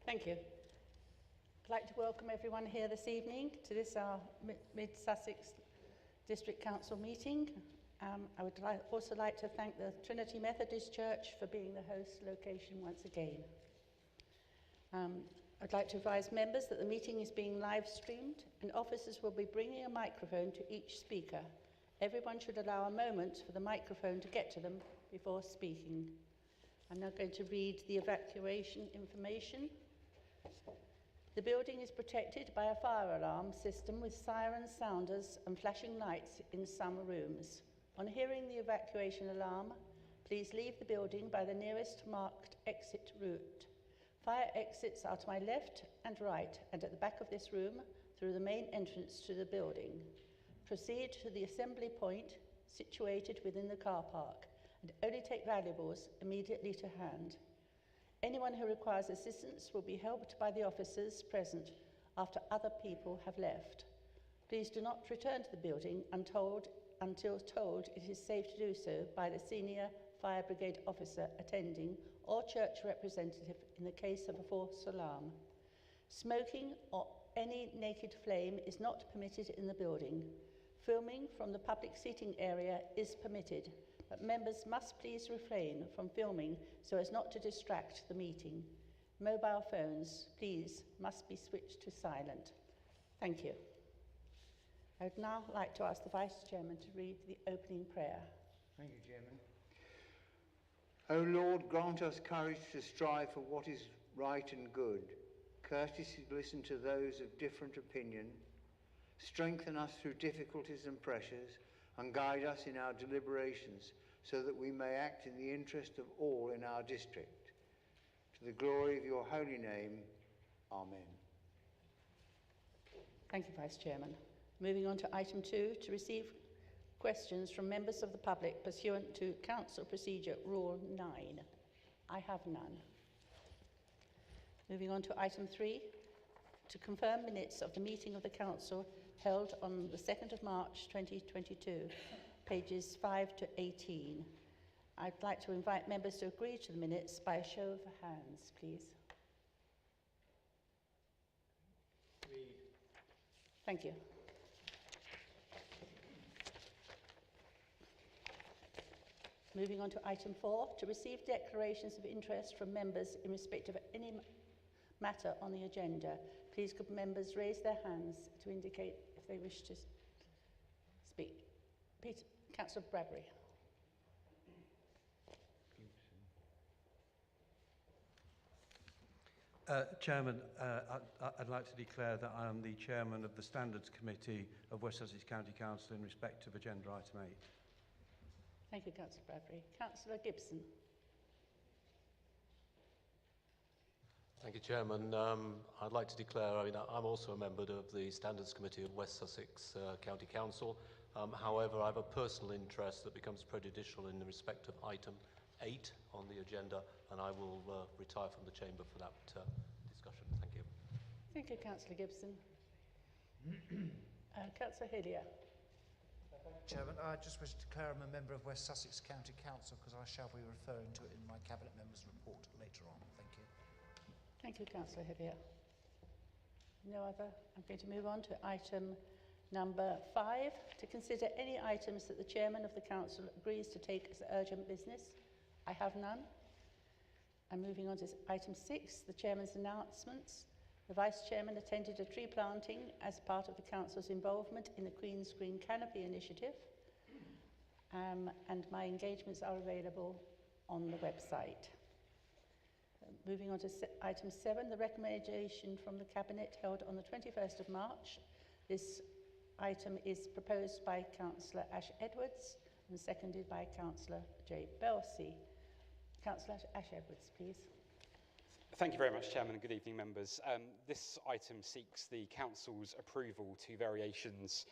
Thank you. I'd like to welcome everyone here this evening to this, our Mid Sussex District Council meeting. I would also like to thank the Trinity Methodist Church for being the host location once again. I'd like to advise members that the meeting is being live streamed and officers will be bringing a microphone to each speaker. Everyone should allow a moment for the microphone to get to them before speaking. I'm now going to read the evacuation information. The building is protected by a fire alarm system with sirens, sounders and flashing lights in some rooms. On hearing the evacuation alarm, please leave the building by the nearest marked exit route. Fire exits are to my left and right and at the back of this room through the main entrance to the building. Proceed to the assembly point situated within the car park and only take valuables immediately to hand. Anyone who requires assistance will be helped by the officers present after other people have left. Please do not return to the building until told it is safe to do so by the senior fire brigade officer attending or church representative in the case of a false alarm. Smoking or any naked flame is not permitted in the building. Filming from the public seating area is permitted, but members must please refrain from filming so as not to distract the meeting. Mobile phones, please, must be switched to silent. Thank you. I would now like to ask the Vice Chairman to read the opening prayer. Thank you, Chairman. O Lord, grant us courage to strive for what is right and good, courtesy to listen to those of different opinion, strengthen us through difficulties and pressures, and guide us in our deliberations so that we may act in the interest of all in our district. To the glory of your holy name, Amen. Thank you, Vice Chairman. Moving on to item 2, to receive questions from members of the public pursuant to Council Procedure Rule 9. I have none. Moving on to item 3, to confirm minutes of the meeting of the Council held on the 2nd of March 2022, pages 5 to 18. I'd like to invite members to agree to the minutes by a show of hands, please. Agreed. Thank you. Moving on to item 4, to receive declarations of interest from members in respect of any matter on the agenda. Please could members raise their hands to indicate if they wish to speak. Councillor Bradbury. Chairman, I'd like to declare that I am the Chairman of the Standards Committee of West Sussex County Council in respect of agenda item 8. Thank you, Councillor Bradbury. Councillor Gibson. Thank you, Chairman. I'd like to declare, I'm also a member of the Standards Committee of West Sussex County Council. However, I have a personal interest that becomes prejudicial in respect of item 8 on the agenda, and I will retire from the chamber for that discussion. Thank you. Thank you, Councillor Gibson. Councillor Hillier. Chairman, I just wish to declare I'm a member of West Sussex County Council because I shall be referring to it in my Cabinet Members' report later on. Thank you. Thank you, Councillor Hillier. No other. I'm going to move on to item number 5, to consider any items that the Chairman of the Council agrees to take as urgent business. I have none. I'm moving on to item 6, the Chairman's announcements. The Vice Chairman attended a tree planting as part of the Council's involvement in the Queen's Green Canopy initiative, and my engagements are available on the website. Moving on to item 7, the recommendation from the Cabinet held on the 21st of March. This item is proposed by Councillor Ash Edwards and seconded by Councillor J. Belsey. Councillor Ash Edwards, please. Thank you very much, Chairman, and good evening, members. This item seeks the Council's approval to variations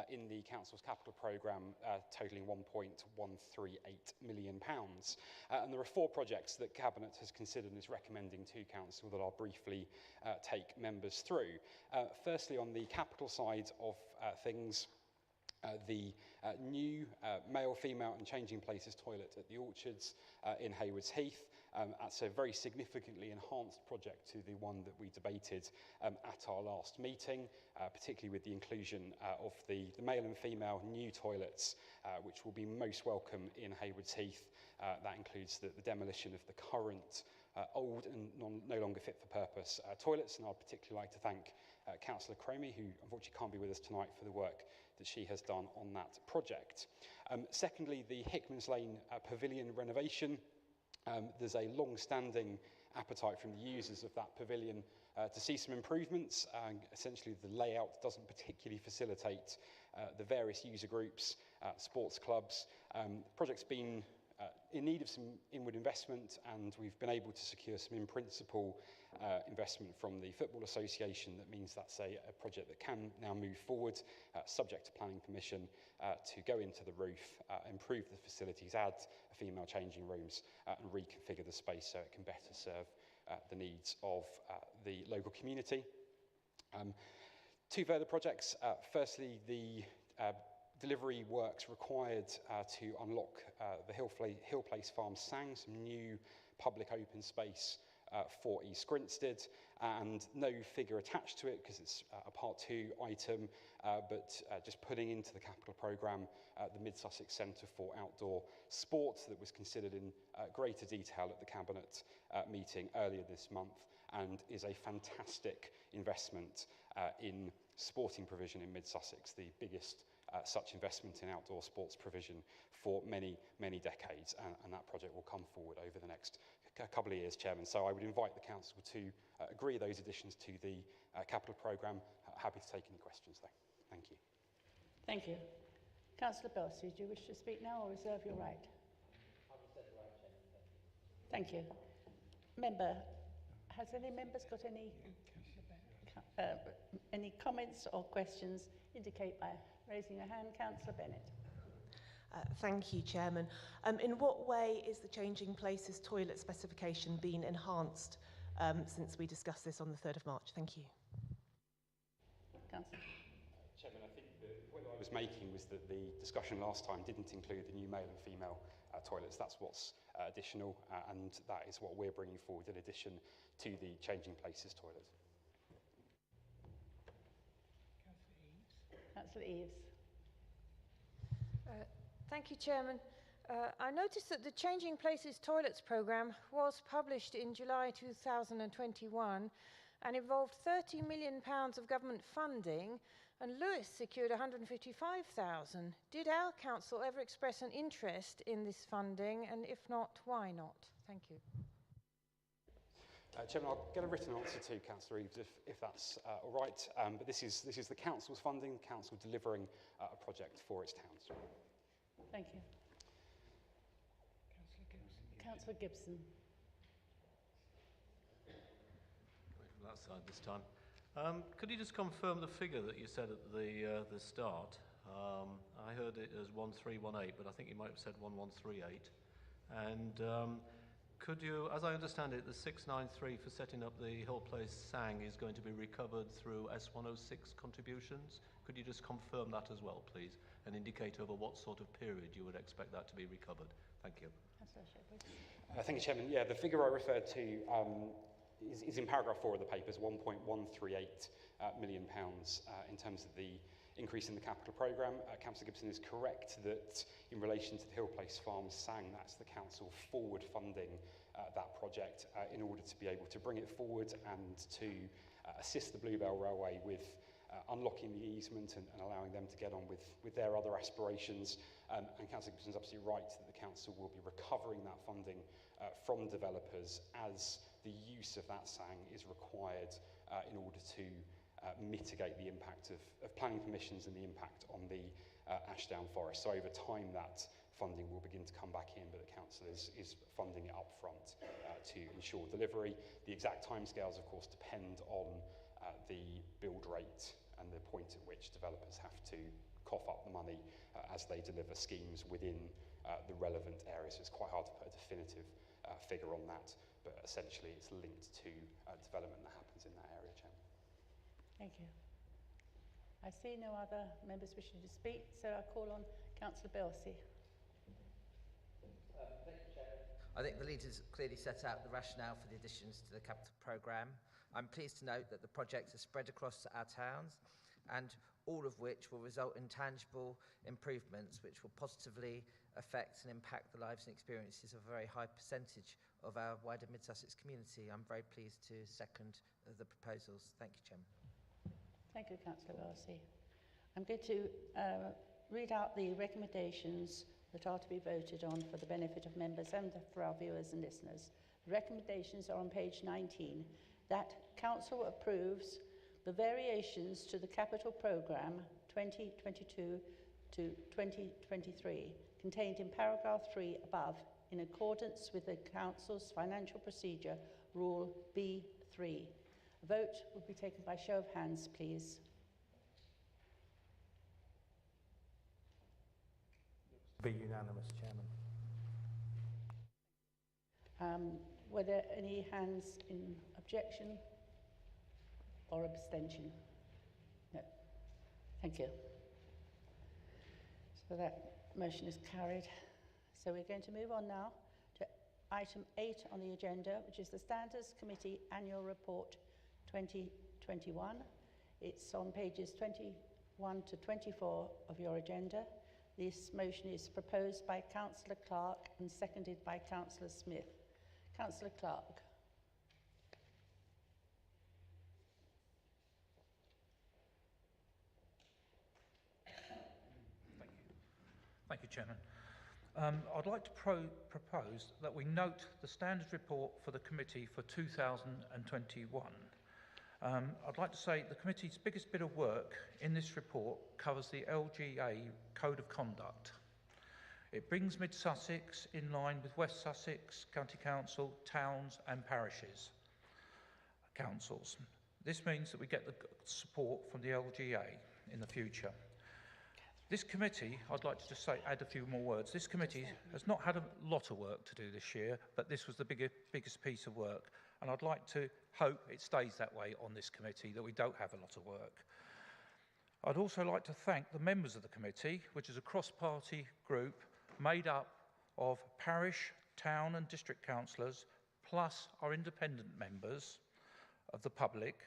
in the Council's capital programme totalling £1.138 million. And there are 4 projects that Cabinet has considered and is recommending to Council that I'll briefly take members through. Firstly, on the capital side of things, the new male, female and changing places toilet at the Orchards in Haywards Heath That's a very significantly enhanced project to the one that we debated at our last meeting, particularly with the inclusion of the male and female new toilets, which will be most welcome in Haywards Heath. That includes the demolition of the current old and no longer fit for purpose toilets, and I'd particularly like to thank Councillor Cromie, who unfortunately can't be with us tonight, for the work that she has done on that project. Secondly, the Hickman's Lane Pavilion renovation. There's a long-standing appetite from the users of that pavilion to see some improvements. Essentially, the layout doesn't particularly facilitate the various user groups, sports clubs. The project's been in need of some inward investment, and we've been able to secure some in-principle investment from the Football Association. That means that's a project that can now move forward, subject to planning permission, to go into the roof, improve the facilities, add female changing rooms, and reconfigure the space so it can better serve the needs of the local community. Two further projects. Firstly, the delivery works required to unlock the Hill Place Farm Sang, some new public open space for East Grinstead, and no figure attached to it because it's a Part 2 item, but just putting into the capital programme the Mid Sussex Centre for Outdoor Sport that was considered in greater detail at the Cabinet meeting earlier this month, and is a fantastic investment in sporting provision in Mid Sussex, the biggest such investment in outdoor sports provision for many, many decades, and that project will come forward over the next couple of years, Chairman. So I would invite the Council to agree those additions to the capital programme. Happy to take any questions, though. Thank you. Thank you. Councillor Belsey, do you wish to speak now or reserve your right? I reserve the right, Chairman. Thank you. Member, has any members got any comments or questions? Indicate by raising your hand. Councillor Bennett. Thank you, Chairman. In what way is the Changing Places toilet specification being enhanced since we discussed this on the 3rd of March? Thank you. Councillor. Chairman, I think the point I was making was that the discussion last time didn't include the new male and female toilets. That's what's additional, and that is what we're bringing forward in addition to the Changing Places toilet. Councillor Eves. Thank you, Chairman. I noticed that the Changing Places Toilets programme was published in July 2021 and involved £30 million of government funding, and Lewis secured £155,000. Did our council ever express an interest in this funding, and if not, why not? Thank you. Chairman, I'll get a written answer to Councillor Eves if that's all right. But this is the council's funding, the council delivering a project for its towns. Thank you. Councillor Gibson. Coming from that side this time. Could you just confirm the figure that you said at the start? I heard it as 1318, but I think you might have said 1138. And could you, as I understand it, the 693 for setting up the Hill Place Sang is going to be recovered through S106 contributions. Could you just confirm that as well, please, and indicate over what sort of period you would expect that to be recovered? Thank you. Thank you, Chairman. Yeah, the figure I referred to is in paragraph 4 of the papers, £1.138 million in terms of the increase in the capital programme. Councillor Gibson is correct that in relation to the Hill Place Farm Sang, that's the council forward funding that project in order to be able to bring it forward and to assist the Bluebell Railway with unlocking the easement and allowing them to get on with their other aspirations. And Councillor Gibson is absolutely right that the council will be recovering that funding from developers as the use of that Sang is required in order to mitigate the impact of planning permissions and the impact on the Ashdown Forest. So over time that funding will begin to come back in, but the council is funding it up front to ensure delivery. The exact timescales, of course, depend on the build rate and the point at which developers have to cough up the money as they deliver schemes within the relevant areas. So it's quite hard to put a definitive figure on that, but essentially it's linked to development that happens in that area, Chairman. Thank you. I see no other members wishing to speak, so I call on Councillor Belsey. Thank you, Chair. I think the leaders clearly set out the rationale for the additions to the capital programme. I'm pleased to note that the projects are spread across our towns, and all of which will result in tangible improvements which will positively affect and impact the lives and experiences of a very high percentage of our wider Mid Sussex community. I'm very pleased to second the proposals. Thank you, Chairman. Thank you, Councillor Darcy. I'm going to read out the recommendations that are to be voted on for the benefit of members and for our viewers and listeners. The recommendations are on page 19. That Council approves the variations to the capital programme 2022 to 2023 contained in paragraph 3 above in accordance with the Council's financial procedure rule B3. A vote will be taken by show of hands, please. Be unanimous, Chairman. Were there any hands in objection or abstention? No. Thank you. So that motion is carried. So we're going to move on now to item 8 on the agenda, which is the Standards Committee Annual Report 2021. It's on pages 21 to 24 of your agenda. This motion is proposed by Councillor Clark and seconded by Councillor Smith. Councillor Clark. Thank you, Chairman. I'd like to propose that we note the standards report for the committee for 2021. I'd like to say the committee's biggest bit of work in this report covers the LGA Code of Conduct. It brings Mid Sussex in line with West Sussex County Council, towns and parishes councils. This means that we get the support from the LGA in the future. This committee, I'd like to just add a few more words. This committee has not had a lot of work to do this year, but this was the biggest piece of work. And I'd like to hope it stays that way on this committee, that we don't have a lot of work. I'd also like to thank the members of the committee, which is a cross-party group made up of parish, town and district councillors, plus our independent members of the public,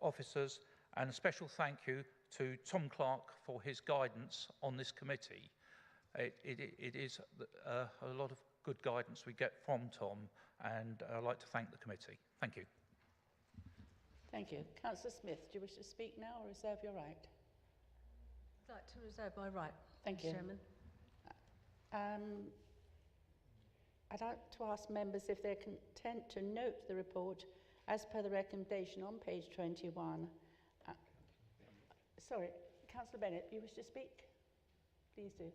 officers, and a special thank you to Tom Clark for his guidance on this committee. It is a lot of good guidance we get from Tom, and I'd like to thank the committee. Thank you. Thank you. Councillor Smith, do you wish to speak now or reserve your right? I'd like to reserve my right. Thank you. Chairman. I'd like to ask members if they're content to note the report as per the recommendation on page 21. Sorry, Councillor Bennett, do you wish to speak? Please do.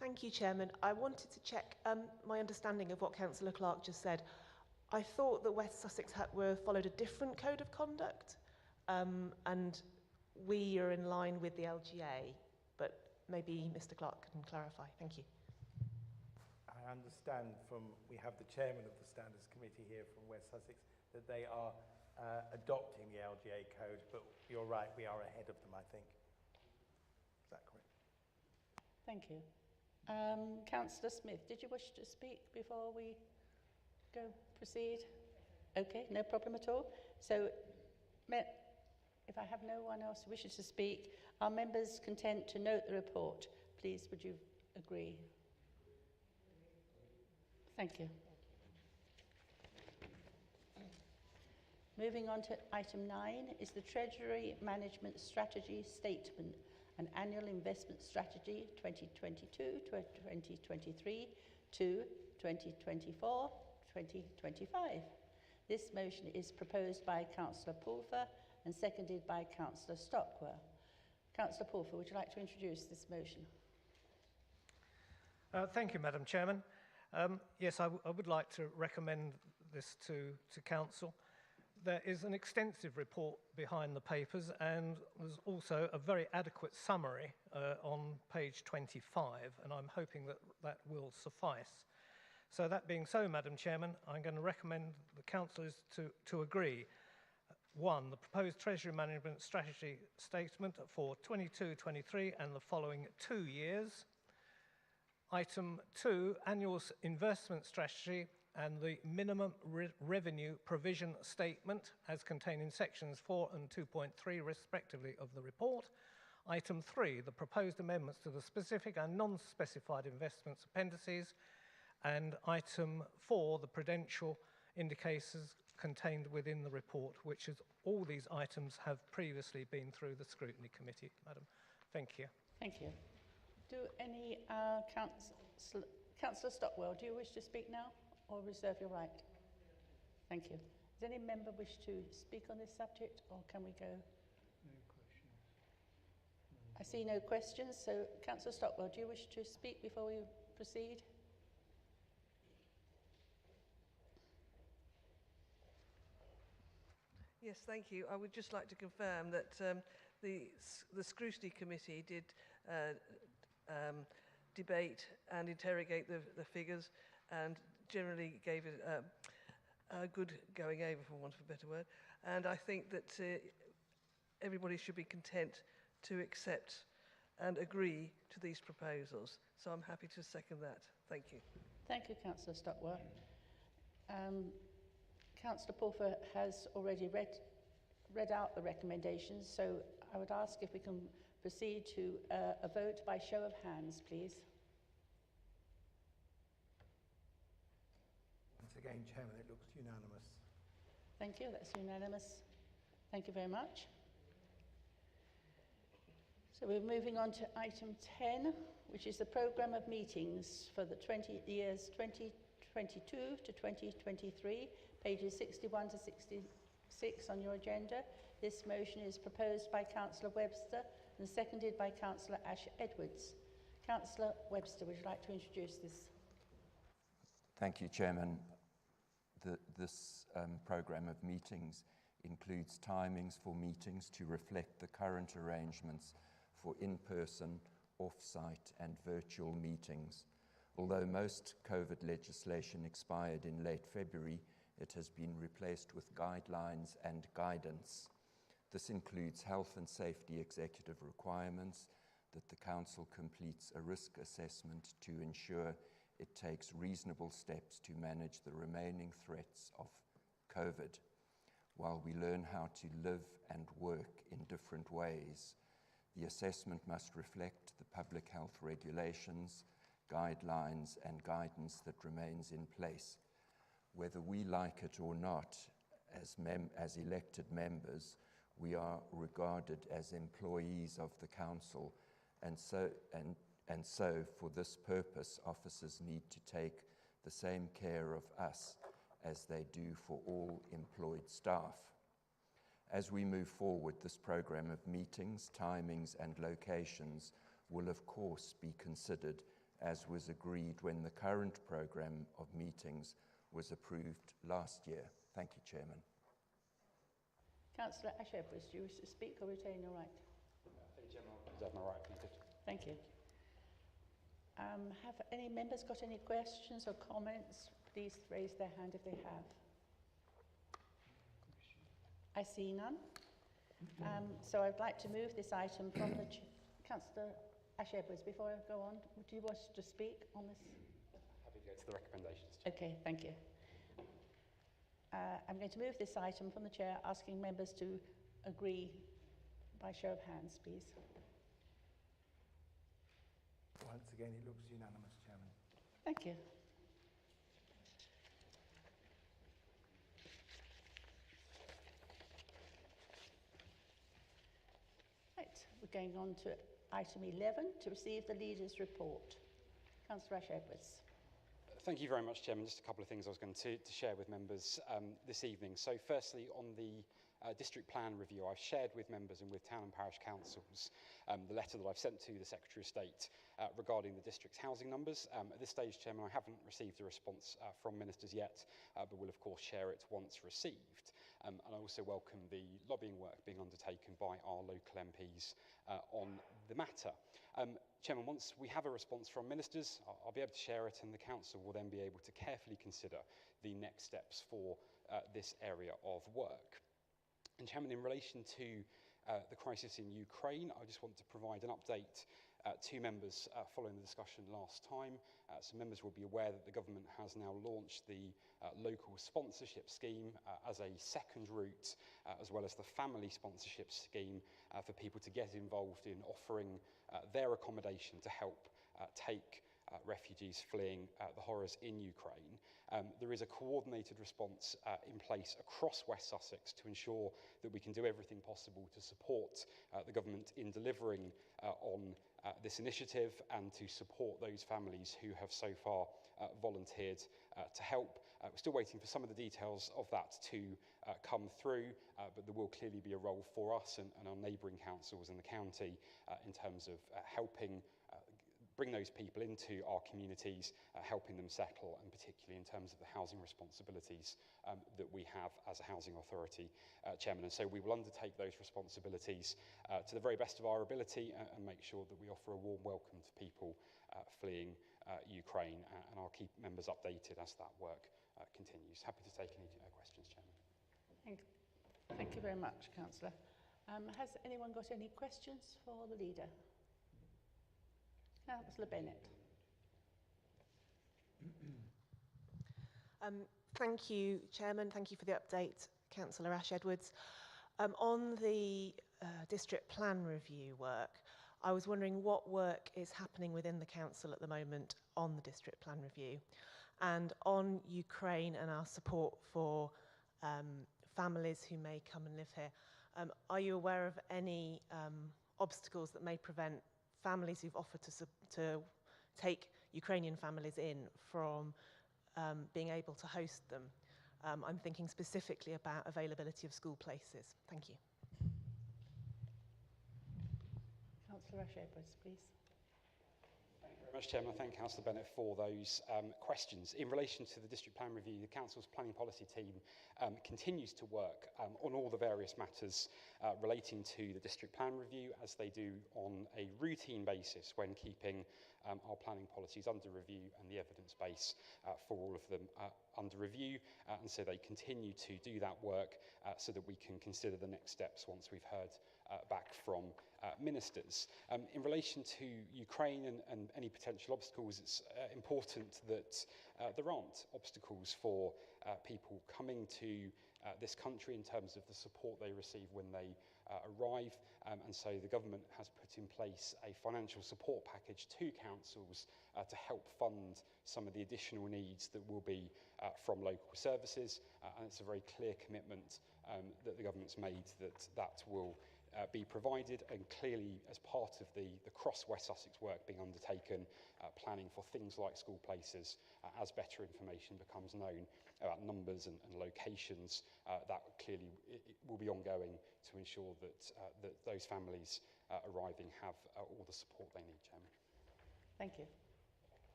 Thank you, Chairman. I wanted to check my understanding of what Councillor Clark just said. I thought that West Sussex followed a different code of conduct, and we are in line with the LGA, but maybe Mr. Clark can clarify. Thank you. I understand we have the chairman of the Standards Committee here from West Sussex, that they are adopting the LGA code, but you're right, we are ahead of them, I think. Is that correct? Thank you. Councillor Smith, did you wish to speak before we proceed? Okay, no problem at all. So, if I have no one else who wishes to speak, are members content to note the report? Please, would you agree? Thank you. Moving on to item 9 is the Treasury Management Strategy Statement, an Annual Investment Strategy 2022 to 2023 to 2024 2025. This motion is proposed by Councillor Pulfer and seconded by Councillor Stockwell. Councillor Pulfer, would you like to introduce this motion? Thank you, Madam Chairman. Yes, I would like to recommend this to Council. There is an extensive report behind the papers, and there's also a very adequate summary on page 25, and I'm hoping that will suffice. So that being so, Madam Chairman, I'm going to recommend the councillors to agree. 1, the proposed Treasury Management Strategy Statement for 22-23 and the following 2 years. Item 2, Annual Investment Strategy and the Minimum Revenue Provision Statement as contained in sections 4 and 2.3 respectively of the report. Item 3, the proposed amendments to the specific and non-specified investments appendices. And item 4, the prudential indicators contained within the report, which is all these items have previously been through the Scrutiny Committee, Madam. Thank you. Thank you. Do any Councillor Stockwell, do you wish to speak now or reserve your right? Thank you. Does any member wish to speak on this subject, or can we go? No questions. I see no questions, so Councillor Stockwell, do you wish to speak before we proceed? Yes, thank you. I would just like to confirm that the Scrutiny Committee did debate and interrogate the figures and generally gave it a good going over, for want of a better word. And I think that everybody should be content to accept and agree to these proposals. So I'm happy to second that. Thank you. Thank you, Councillor Stockwell. Councillor Pulfer has already read out the recommendations, so I would ask if we can proceed to a vote by show of hands, please. Once again, Chairman, it looks unanimous. Thank you, that's unanimous. Thank you very much. So we're moving on to item 10, which is the programme of meetings for the years 2022 to 2023, pages 61 to 66 on your agenda. This motion is proposed by Councillor Webster and seconded by Councillor Edwards. Councillor Webster, would you like to introduce this? Thank you, Chairman. This programme of meetings includes timings for meetings to reflect the current arrangements for in-person, off-site and virtual meetings. Although most COVID legislation expired in late February, it has been replaced with guidelines and guidance. This includes health and safety executive requirements, that the Council completes a risk assessment to ensure it takes reasonable steps to manage the remaining threats of COVID, while we learn how to live and work in different ways. The assessment must reflect the public health regulations, guidelines and guidance that remains in place. Whether we like it or not, as elected members, we are regarded as employees of the Council, and so for this purpose, officers need to take the same care of us as they do for all employed staff. As we move forward, this programme of meetings, timings and locations will of course be considered, as was agreed when the current programme of meetings was approved last year. Thank you, Chairman. Councillor Edwards, do you wish to speak or retain your right? Thank you, Chairman. I'll reserve my right, if needed. Thank you. Have any members got any questions or comments? Please raise their hand if they have. I see none. So I'd like to move this item from the Councillor Edwards. Before I go on, do you wish to speak on this? Happy to go to the recommendations. Okay, thank you. I'm going to move this item from the Chair, asking members to agree by show of hands, please. Once again, it looks unanimous, Chairman. Thank you. Right, we're going on to item 11, to receive the Leaders' Report. Councillor Edwards. Thank you very much, Chairman. Just a couple of things I was going to share with members this evening. So firstly, on the district plan review, I've shared with members and with town and parish councils the letter that I've sent to the Secretary of State regarding the district's housing numbers. At this stage, Chairman, I haven't received a response from ministers yet, but will of course share it once received. And I also welcome the lobbying work being undertaken by our local MPs on the matter. Chairman, once we have a response from ministers, I'll be able to share it, and the council will then be able to carefully consider the next steps for this area of work. And Chairman, in relation to the crisis in Ukraine, I just want to provide an update to members following the discussion last time. So members will be aware that the government has now launched the local sponsorship scheme as a second route, as well as the family sponsorship scheme for people to get involved in offering their accommodation to help take refugees fleeing the horrors in Ukraine. There is a coordinated response in place across West Sussex to ensure that we can do everything possible to support the government in delivering on this initiative and to support those families who have so far volunteered to help. We're still waiting for some of the details of that to come through, but there will clearly be a role for us and our neighbouring councils in the county in terms of helping bring those people into our communities, helping them settle, and particularly in terms of the housing responsibilities that we have as a housing authority, Chairman. And so we will undertake those responsibilities to the very best of our ability and make sure that we offer a warm welcome to people fleeing Ukraine, and I'll keep members updated as that work continues. Happy to take any questions, Chairman. Thank you very much, Councillor. Has anyone got any questions for the leader? Councillor Bennett. Thank you, Chairman. Thank you for the update, Councillor Ash Edwards. On the district plan review work, I was wondering what work is happening within the council at the moment on the district plan review, and on Ukraine and our support for families who may come and live here. Are you aware of any obstacles that may prevent families who've offered to take Ukrainian families in from being able to host them? I'm thinking specifically about availability of school places. Thank you. Councillor Ash Edwards, please. Thank you very much, Chairman. I thank Councillor Bennett for those questions. In relation to the district plan review, the Council's planning policy team continues to work on all the various matters relating to the district plan review, as they do on a routine basis when keeping our planning policies under review and the evidence base for all of them under review. And so they continue to do that work so that we can consider the next steps once we've heard back from ministers. In relation to Ukraine and any potential obstacles, it's important that there aren't obstacles for people coming to this country in terms of the support they receive when they arrive, and so the government has put in place a financial support package to councils to help fund some of the additional needs that will be from local services, and it's a very clear commitment that the government's made that will be provided, and clearly as part of the cross West Sussex work being undertaken, planning for things like school places, as better information becomes known about numbers and locations, that clearly it will be ongoing to ensure that those families arriving have all the support they need, Chairman. Thank you.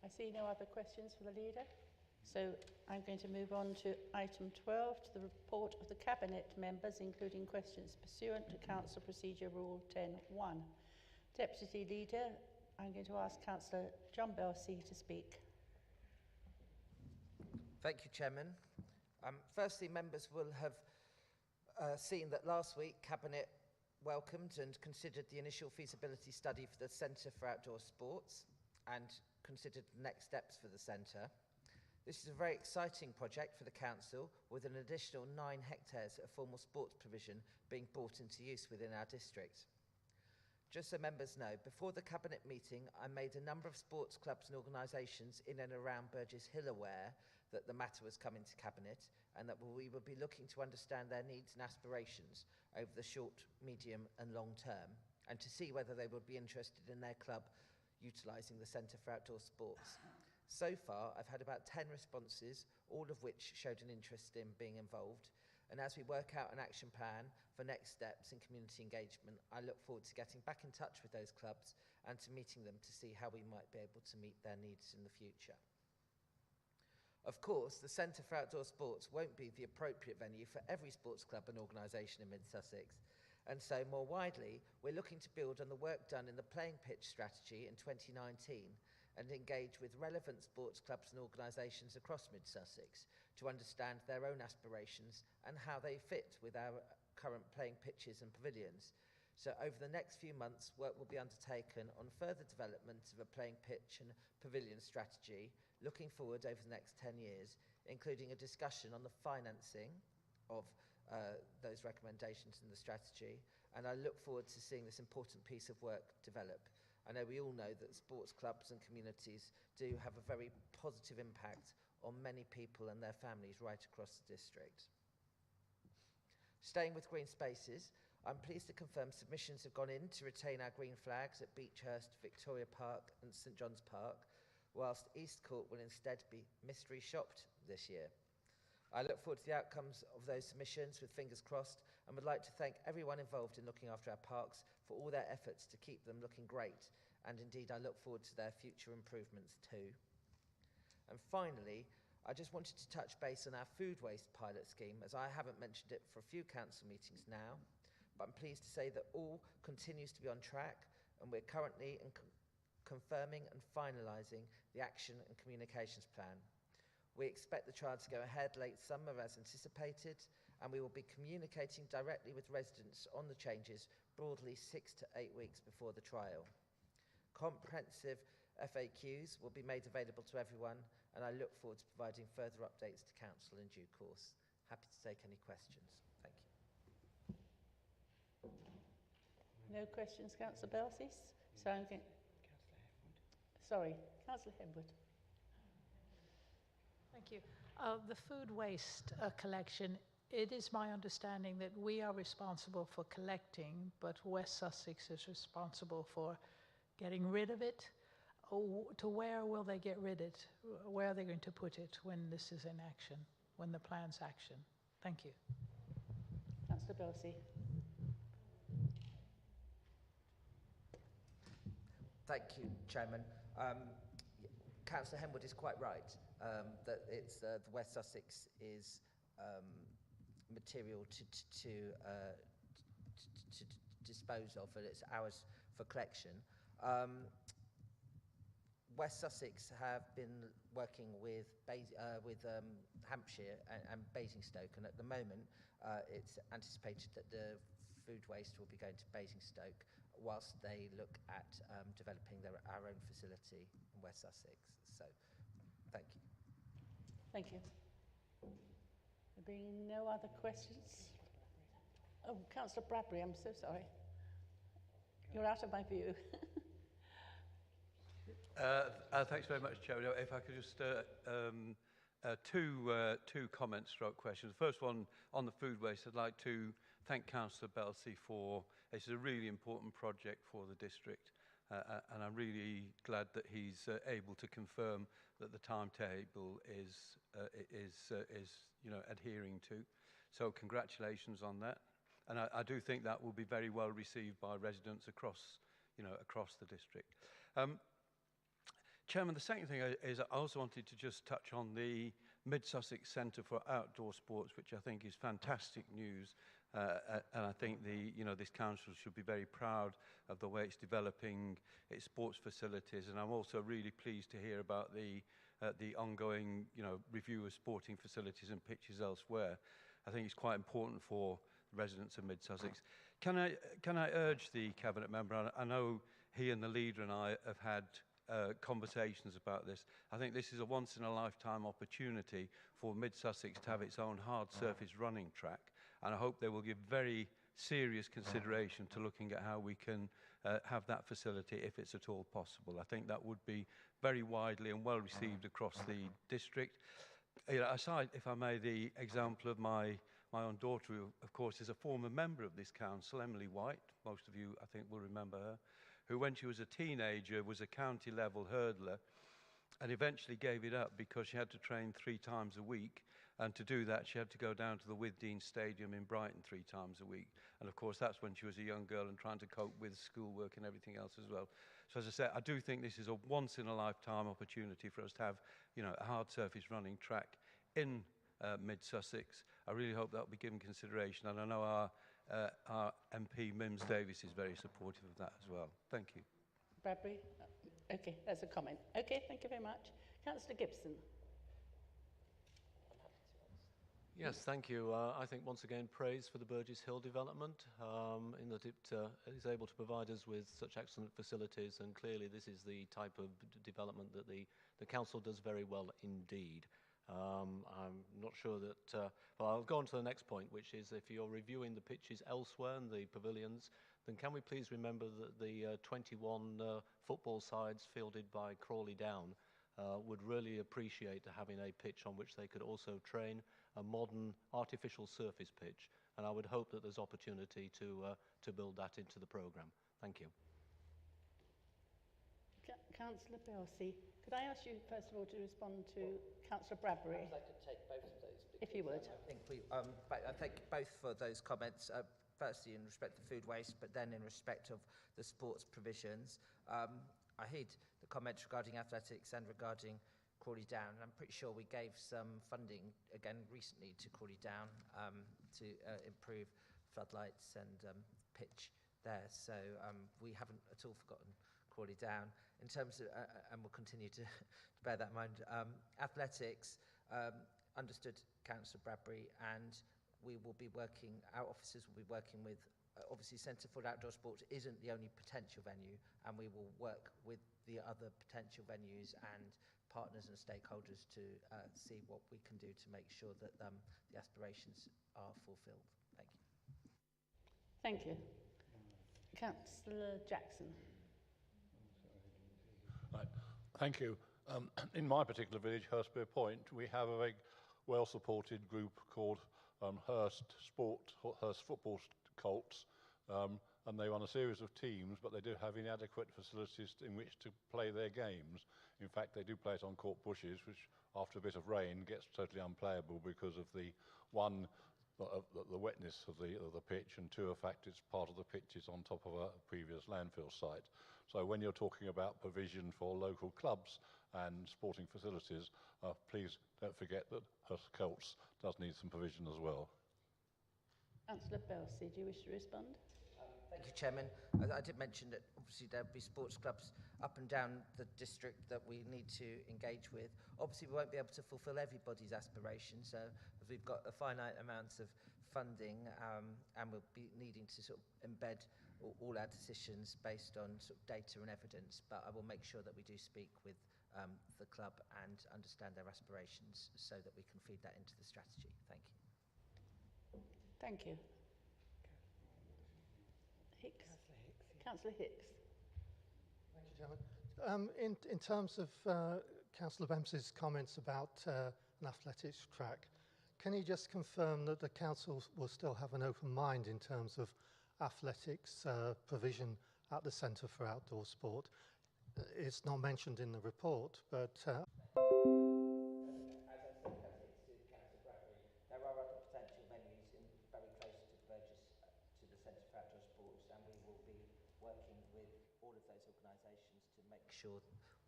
I see no other questions for the leader, so I'm going to move on to item 12, to the report of the Cabinet members, including questions pursuant to Council Procedure Rule 10.1. Deputy Leader, I'm going to ask Councillor John Belsey to speak. Thank you, Chairman. Firstly, members will have seen that last week Cabinet welcomed and considered the initial feasibility study for the Centre for Outdoor Sports and considered the next steps for the centre. This is a very exciting project for the Council, with an additional 9 hectares of formal sports provision being brought into use within our district. Just so members know, before the Cabinet meeting, I made a number of sports clubs and organisations in and around Burgess Hill aware that the matter was coming to Cabinet, and that we will be looking to understand their needs and aspirations over the short, medium and long term, and to see whether they would be interested in their club utilising the Centre for Outdoor Sports. So far, I've had about 10 responses, all of which showed an interest in being involved. And as we work out an action plan for next steps in community engagement, I look forward to getting back in touch with those clubs and to meeting them to see how we might be able to meet their needs in the future. Of course, the Centre for Outdoor Sports won't be the appropriate venue for every sports club and organisation in Mid Sussex. And so, more widely, we're looking to build on the work done in the playing pitch strategy in 2019 and engage with relevant sports clubs and organisations across Mid Sussex to understand their own aspirations and how they fit with our current playing pitches and pavilions, So over the next few months, work will be undertaken on further development of a playing pitch and pavilion strategy, looking forward over the next 10 years, including a discussion on the financing of those recommendations in the strategy. And I look forward to seeing this important piece of work develop. I know we all know that sports clubs and communities do have a very positive impact on many people and their families right across the district. Staying with green spaces, I'm pleased to confirm submissions have gone in to retain our green flags at Beechhurst, Victoria Park and St John's Park, whilst East Court will instead be mystery shopped this year. I look forward to the outcomes of those submissions with fingers crossed, and would like to thank everyone involved in looking after our parks for all their efforts to keep them looking great, and indeed I look forward to their future improvements too. And finally, I just wanted to touch base on our food waste pilot scheme, as I haven't mentioned it for a few council meetings now, but I'm pleased to say that all continues to be on track, and we're currently confirming and finalising the action and communications plan. We expect the trial to go ahead late summer as anticipated, and we will be communicating directly with residents on the changes broadly 6 to 8 weeks before the trial. Comprehensive FAQs will be made available to everyone, and I look forward to providing further updates to Council in due course. Happy to take any questions. Thank you. No questions, Councillor Belsis? So I'm going... Sorry, Councillor Hepwood. Thank you. The food waste collection, it is my understanding that we are responsible for collecting, but West Sussex is responsible for getting rid of it. To where will they get rid of it? Where are they going to put it when this is in action, when the plan's action? Thank you. Councillor Belsi. Thank you, Chairman. Councillor Henwood is quite right that it's the West Sussex is material to dispose of, and it's ours for collection. West Sussex have been working with Hampshire and Basingstoke, and at the moment it's anticipated that the food waste will be going to Basingstoke whilst they look at developing our own facility in West Sussex. So, thank you. Thank you. There being no other questions. Oh, Councillor Bradbury, I'm so sorry. You're out of my view. Thanks very much, Chair. If I could just two comments stroke questions. The first one on the food waste, I'd like to thank Councillor Belsi for, it's a really important project for the district, and I'm really glad that he's able to confirm that the timetable is adhering to. So congratulations on that. And I do think that will be very well received by residents across the district. Chairman, the second thing is I also wanted to just touch on the Mid Sussex Centre for Outdoor Sports, which I think is fantastic news, and I think this council should be very proud of the way it's developing its sports facilities. And I'm also really pleased to hear about the ongoing review of sporting facilities and pitches elsewhere. I think it's quite important for residents of Mid Sussex. Can I urge the cabinet member? I know he and the leader and I have had conversations about this. I think this is a once-in-a-lifetime opportunity for Mid Sussex to have its own hard surface running track, and I hope they will give very serious consideration to looking at how we can have that facility if it's at all possible. I think that would be very widely and well received across the district. Aside, if I may, the example of my own daughter, who of course is a former member of this council, Emily White, most of you I think will remember her, who when she was a teenager was a county level hurdler and eventually gave it up because she had to train 3 times a week, and to do that she had to go down to the Withdean Stadium in Brighton 3 times a week, and of course that's when she was a young girl and trying to cope with schoolwork and everything else as well. So as I said, I do think this is a once in a lifetime opportunity for us to have a hard surface running track in Mid Sussex. I really hope that will be given consideration, and I know our MP Mims Davis is very supportive of that as well. Thank you. Bradbury? Okay, that's a comment. Okay, thank you very much. Councillor Gibson. Yes, thank you. I think once again praise for the Burgess Hill development in that it is able to provide us with such excellent facilities, and clearly this is the type of development that the council does very well indeed. I'm not sure that, well, I'll go on to the next point, which is if you're reviewing the pitches elsewhere and the pavilions, then can we please remember that the 21 football sides fielded by Crawley Down would really appreciate having a pitch on which they could also train, a modern artificial surface pitch, and I would hope that there's opportunity to build that into the programme. Thank you. Councillor Belsey, could I ask you first of all to respond to Councillor Bradbury? I could take both of those. If you would. I thank both for those comments. Firstly, in respect of food waste, but then in respect of the sports provisions. I heard the comments regarding athletics and regarding Crawley Down. And I'm pretty sure we gave some funding again recently to Crawley Down to improve floodlights and pitch there. So we haven't at all forgotten Crawley Down. In terms of, and we'll continue to bear that in mind, athletics, understood Councillor Bradbury, and we will be working, our officers will be working with, obviously Centre for Outdoor Sports isn't the only potential venue, and we will work with the other potential venues and partners and stakeholders to see what we can do to make sure that the aspirations are fulfilled. Thank you. Thank you. Councillor Jackson. Right. Thank you. In my particular village, Hurstby Point, we have a very well-supported group called Hurst Football Colts, and they run a series of teams, but they do have inadequate facilities in which to play their games. In fact, they do play it on court bushes, which after a bit of rain gets totally unplayable because of the wetness of the pitch, and two, in fact, it's part of the pitch is on top of a previous landfill site. So when you're talking about provision for local clubs and sporting facilities, please don't forget that Hurst Colts does need some provision as well. Councillor Belsey, do you wish to respond? Thank you, Chairman. I did mention that obviously there'll be sports clubs up and down the district that we need to engage with. Obviously we won't be able to fulfil everybody's aspirations, so we've got a finite amount of funding and we'll be needing to sort of embed all our decisions based on sort of data and evidence, but I will make sure that we do speak with the club and understand their aspirations so that we can feed that into the strategy. Thank you. Thank you. Hicks. Councillor Hicks. Thank you, Chairman. In terms of Councillor Bempsey's comments about an athletics track, can you just confirm that the council will still have an open mind in terms of athletics provision at the Centre for Outdoor Sport? It's not mentioned in the report, but sure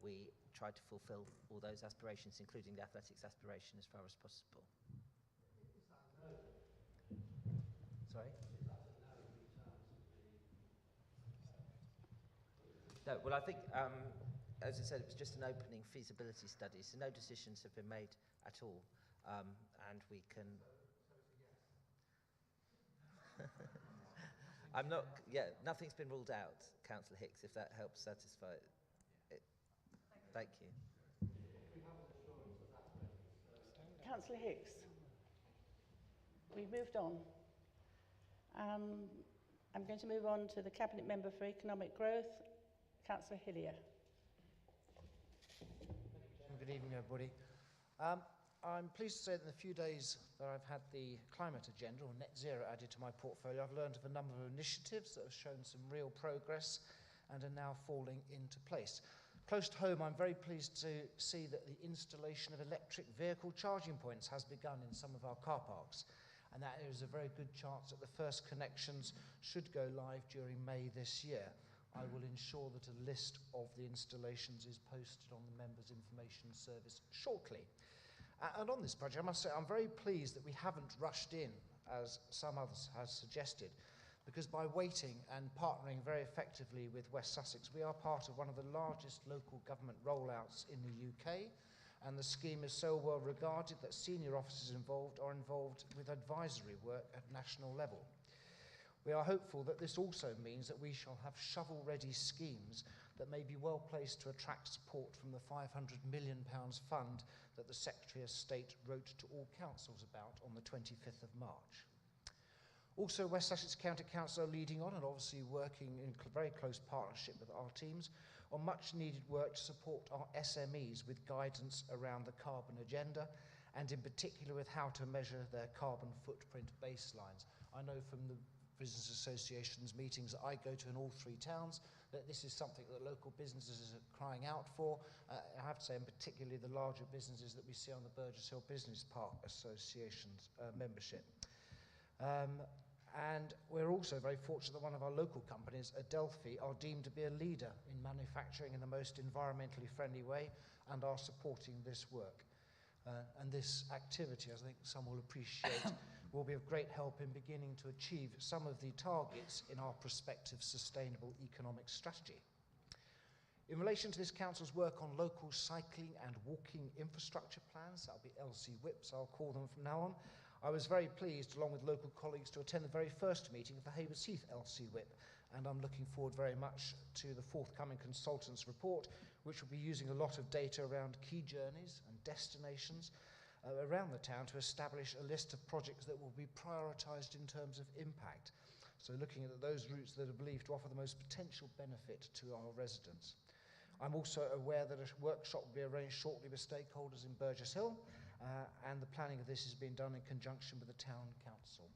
we try to fulfil all those aspirations, including the athletics aspiration, as far as possible. Sorry? No, well, I think, as I said, it was just an opening feasibility study, so no decisions have been made at all, and we can... I'm not, nothing's been ruled out, Councillor Hicks, if that helps satisfy it. Thank you. Councillor Hicks. We've moved on. I'm going to move on to the Cabinet Member for Economic Growth, Councillor Hillier. Good evening, everybody. I'm pleased to say that in the few days that I've had the climate agenda, or net zero, added to my portfolio, I've learned of a number of initiatives that have shown some real progress and are now falling into place. Close to home, I'm very pleased to see that the installation of electric vehicle charging points has begun in some of our car parks, and that is a very good chance that the first connections should go live during May this year. I will ensure that a list of the installations is posted on the Members' Information Service shortly. And on this project, I must say I'm very pleased that we haven't rushed in, as some others have suggested, because by waiting and partnering very effectively with West Sussex, we are part of one of the largest local government rollouts in the UK, and the scheme is so well regarded that senior officers involved are involved with advisory work at national level. We are hopeful that this also means that we shall have shovel-ready schemes that may be well placed to attract support from the £500 million fund that the Secretary of State wrote to all councils about on the 25th of March. Also, West Sussex County Council are leading on and obviously working in very close partnership with our teams on much needed work to support our SMEs with guidance around the carbon agenda and in particular with how to measure their carbon footprint baselines. I know from the business associations meetings that I go to in all 3 towns that this is something that local businesses are crying out for. I have to say, and particularly the larger businesses that we see on the Burgess Hill Business Park Association's membership. And we're also very fortunate that one of our local companies, Adelphi, are deemed to be a leader in manufacturing in the most environmentally friendly way and are supporting this work. And this activity, as I think some will appreciate, will be of great help in beginning to achieve some of the targets in our prospective sustainable economic strategy. In relation to this council's work on local cycling and walking infrastructure plans, that'll be LC WIPs, I'll call them from now on, I was very pleased, along with local colleagues, to attend the very first meeting of the Haywards Heath LC WIP, and I'm looking forward very much to the forthcoming consultants' report, which will be using a lot of data around key journeys and destinations around the town to establish a list of projects that will be prioritised in terms of impact. So looking at those routes that are believed to offer the most potential benefit to our residents. I'm also aware that a workshop will be arranged shortly with stakeholders in Burgess Hill, and the planning of this is being done in conjunction with the Town Council.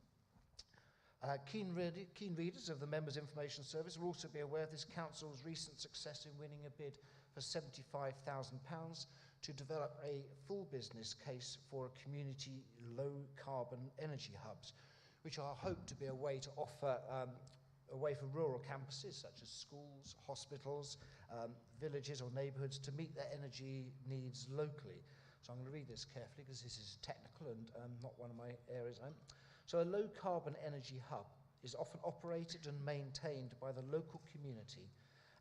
Keen readers of the Members' Information Service will also be aware of this Council's recent success in winning a bid for £75,000 to develop a full business case for a community low-carbon energy hubs, which are hoped to be a way to offer a way for rural campuses such as schools, hospitals, villages or neighbourhoods to meet their energy needs locally. So I'm going to read this carefully because this is technical and not one of my areas. So a low-carbon energy hub is often operated and maintained by the local community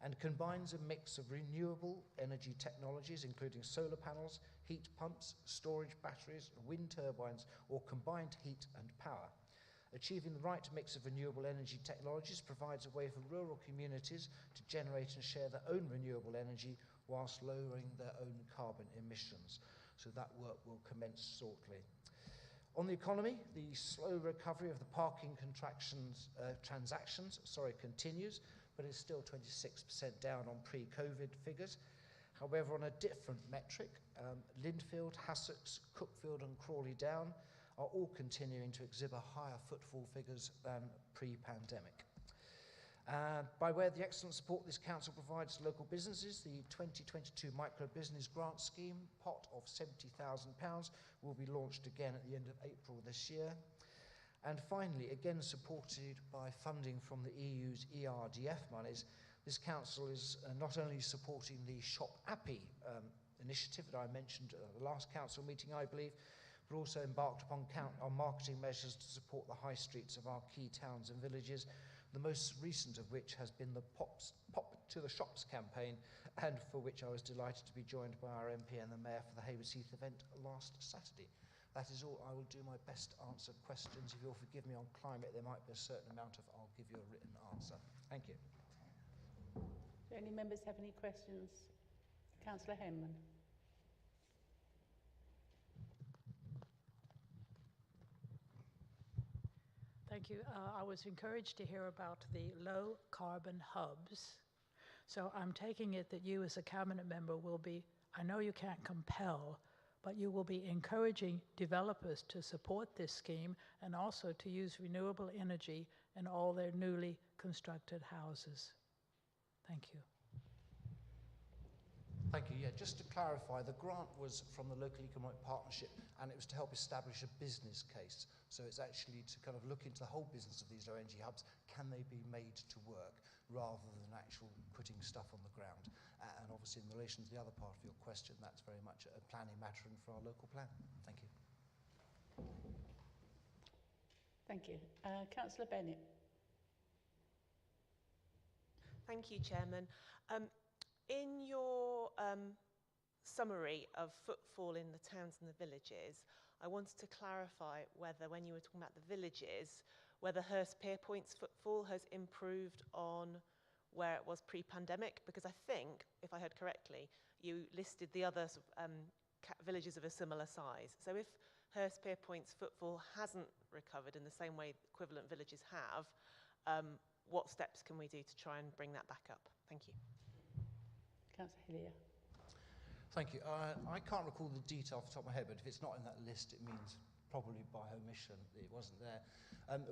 and combines a mix of renewable energy technologies, including solar panels, heat pumps, storage batteries, wind turbines, or combined heat and power. Achieving the right mix of renewable energy technologies provides a way for rural communities to generate and share their own renewable energy whilst lowering their own carbon emissions. So that work will commence shortly. On the economy, the slow recovery of the parking transactions continues, but is still 26% down on pre-COVID figures. However, on a different metric, Lindfield, Hassocks, Cookfield and Crawley Down are all continuing to exhibit higher footfall figures than pre-pandemic. By way of the excellent support this council provides to local businesses, the 2022 Micro Business Grant Scheme pot of £70,000 will be launched again at the end of April this year. And finally, again supported by funding from the EU's ERDF monies, this council is not only supporting the Shop Appy initiative that I mentioned at the last council meeting, I believe, but also embarked upon marketing measures to support the high streets of our key towns and villages, the most recent of which has been the Pop to the Shops campaign, and for which I was delighted to be joined by our MP and the Mayor for the Haywards Heath event last Saturday. That is all. I will do my best to answer questions. If you'll forgive me on climate, there might be a certain amount of I'll give you a written answer. Thank you. Do any members have any questions? Councillor Hickman. Thank you. I was encouraged to hear about the low carbon hubs. So I'm taking it that you as a cabinet member will be, I know you can't compel, but you will be encouraging developers to support this scheme and also to use renewable energy in all their newly constructed houses. Thank you. Thank you. Yeah, just to clarify, the grant was from the Local Economic Partnership and it was to help establish a business case. So it's actually to kind of look into the whole business of these low energy hubs. Can they be made to work rather than actual putting stuff on the ground? And obviously in relation to the other part of your question, that's very much a planning matter and for our local plan. Thank you. Thank you. Councillor Bennett. Thank you, Chairman. In your summary of footfall in the towns and the villages, I wanted to clarify whether, when you were talking about the villages, whether Hurst Pierpoint's footfall has improved on where it was pre-pandemic, because I think, if I heard correctly, you listed the other sort of, villages of a similar size. So if Hurst Pierpoint's footfall hasn't recovered in the same way equivalent villages have, what steps can we do to try and bring that back up? Thank you. Councillor Hillier. Thank you. I can't recall the detail off the top of my head, but if it's not in that list, it means probably by omission it wasn't there.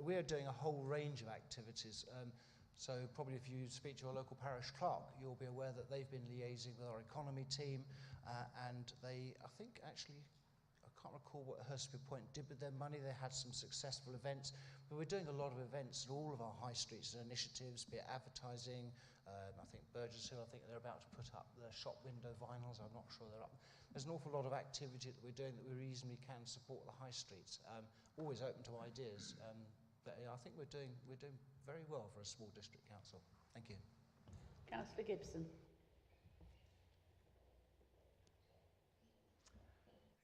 We are doing a whole range of activities. So probably if you speak to your local parish clerk, you'll be aware that they've been liaising with our economy team, and they, I think actually, I can't recall what Hurst Point did with their money. They had some successful events, but we're doing a lot of events at all of our high streets and initiatives, be it advertising. I think Burgess Hill, I think they're about to put up the shop window vinyls. I'm not sure they're up. There's an awful lot of activity that we're doing that we reasonably can support the high streets. Always open to ideas. But I think we're doing very well for a small district council. Thank you. Councillor Gibson.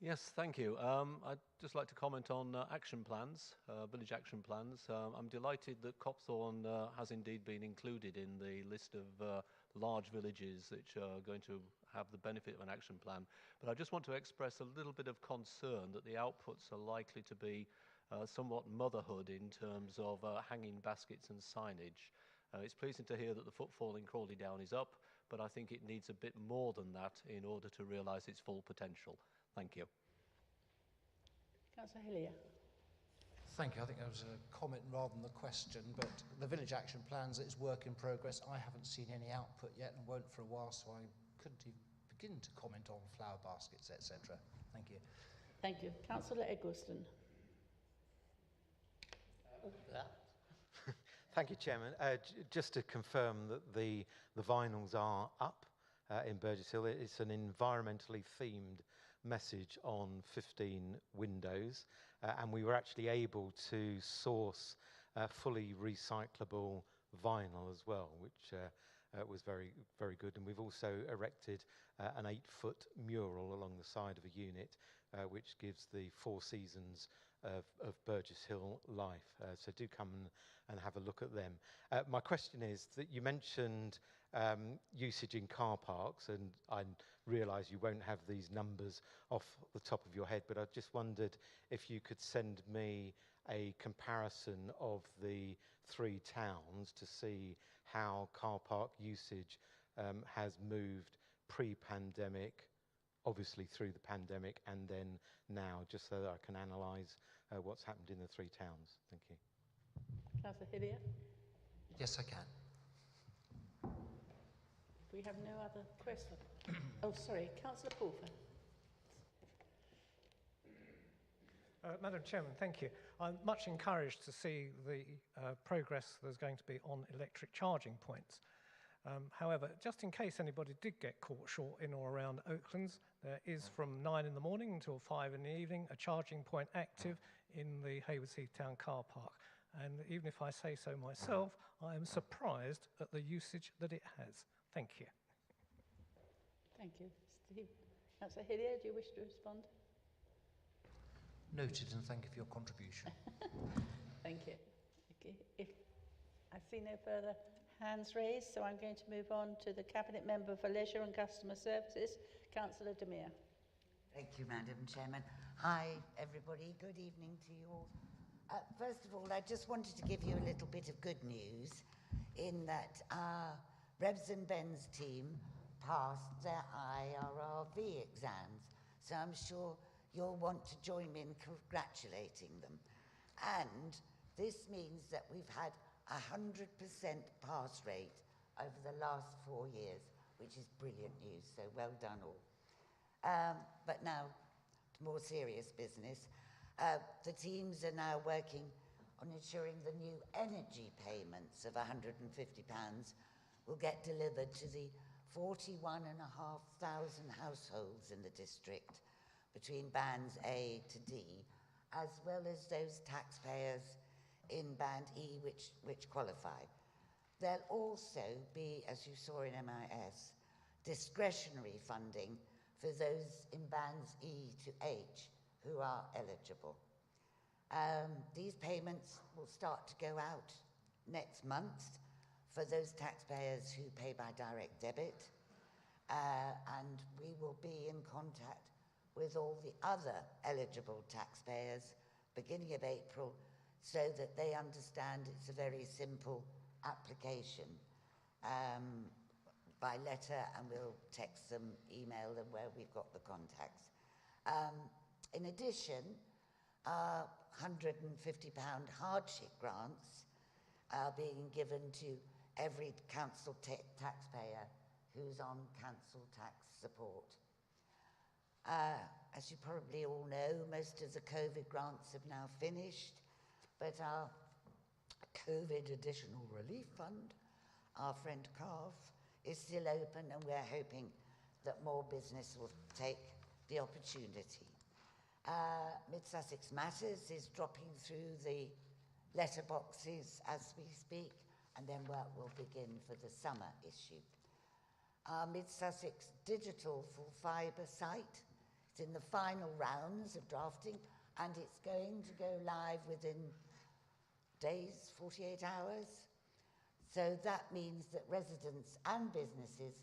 Yes, thank you. I'd just like to comment on action plans, village action plans. I'm delighted that Copthorne has indeed been included in the list of large villages which are going to have the benefit of an action plan. But I just want to express a little bit of concern that the outputs are likely to be somewhat motherhood in terms of hanging baskets and signage. It's pleasing to hear that the footfall in Crawley Down is up, but I think it needs a bit more than that in order to realise its full potential. Thank you. Councillor Hillier. Thank you. I think that was a comment rather than a question, but the village action plans, it's work in progress. I haven't seen any output yet and won't for a while, so I couldn't even begin to comment on flower baskets, etc. Thank you. Thank you. Councillor Eggleston. Thank you, Chairman. Just to confirm that the vinyls are up in Burgess Hill. It's an environmentally themed message on 15 windows, and we were actually able to source fully recyclable vinyl as well, which was very, very good. And we've also erected an 8-foot mural along the side of a unit, which gives the 4 seasons of Burgess Hill life. So do come and have a look at them. My question is that you mentioned usage in car parks, and I realise you won't have these numbers off the top of your head, but I just wondered if you could send me a comparison of the 3 towns to see how car park usage has moved pre-pandemic, obviously through the pandemic, and then now, just so that I can analyse what's happened in the 3 towns. Thank you. Councillor Hillier. Yes, I can. We have no other questions. Oh, sorry, Councillor Pulford. Madam Chairman, thank you. I'm much encouraged to see the progress there's going to be on electric charging points. However, just in case anybody did get caught short in or around Oaklands, there is from 9 in the morning until 5 in the evening a charging point active in the Haywards Heath Town car park. And even if I say so myself, I am surprised at the usage that it has. Thank you. Thank you. Steve. Councillor Hillier, do you wish to respond? Noted, and thank you for your contribution. Thank you. Okay. If I see no further hands raised, so I'm going to move on to the Cabinet Member for Leisure and Customer Services, Councillor Demir. Thank you, Madam Chairman. Hi, everybody. Good evening to you all. First of all, I just wanted to give you a little bit of good news in that our Rebs and Bens team passed their IRRV exams. So I'm sure you'll want to join me in congratulating them. And this means that we've had 100% pass rate over the last 4 years, which is brilliant news, so well done all. But now, to more serious business. The teams are now working on ensuring the new energy payments of £150 will get delivered to the 41,500 households in the district between bands A to D, as well as those taxpayers in band E which qualify. There'll also be, as you saw in MIS, discretionary funding for those in bands E to H who are eligible. These payments will start to go out next month for those taxpayers who pay by direct debit, and we will be in contact with all the other eligible taxpayers beginning of April so that they understand it's a very simple application by letter, and we'll text them, email them where we've got the contacts. In addition, £150 hardship grants are being given to every council taxpayer who's on council tax support. As you probably all know, most of the COVID grants have now finished, but our COVID Additional Relief Fund, our friend CARF, is still open, and we're hoping that more business will take the opportunity. Mid Sussex Matters is dropping through the letterboxes as we speak, and then work will begin for the summer issue. Our Mid Sussex Digital Full Fibre site is in the final rounds of drafting, and it's going to go live within days, 48 hours. So that means that residents and businesses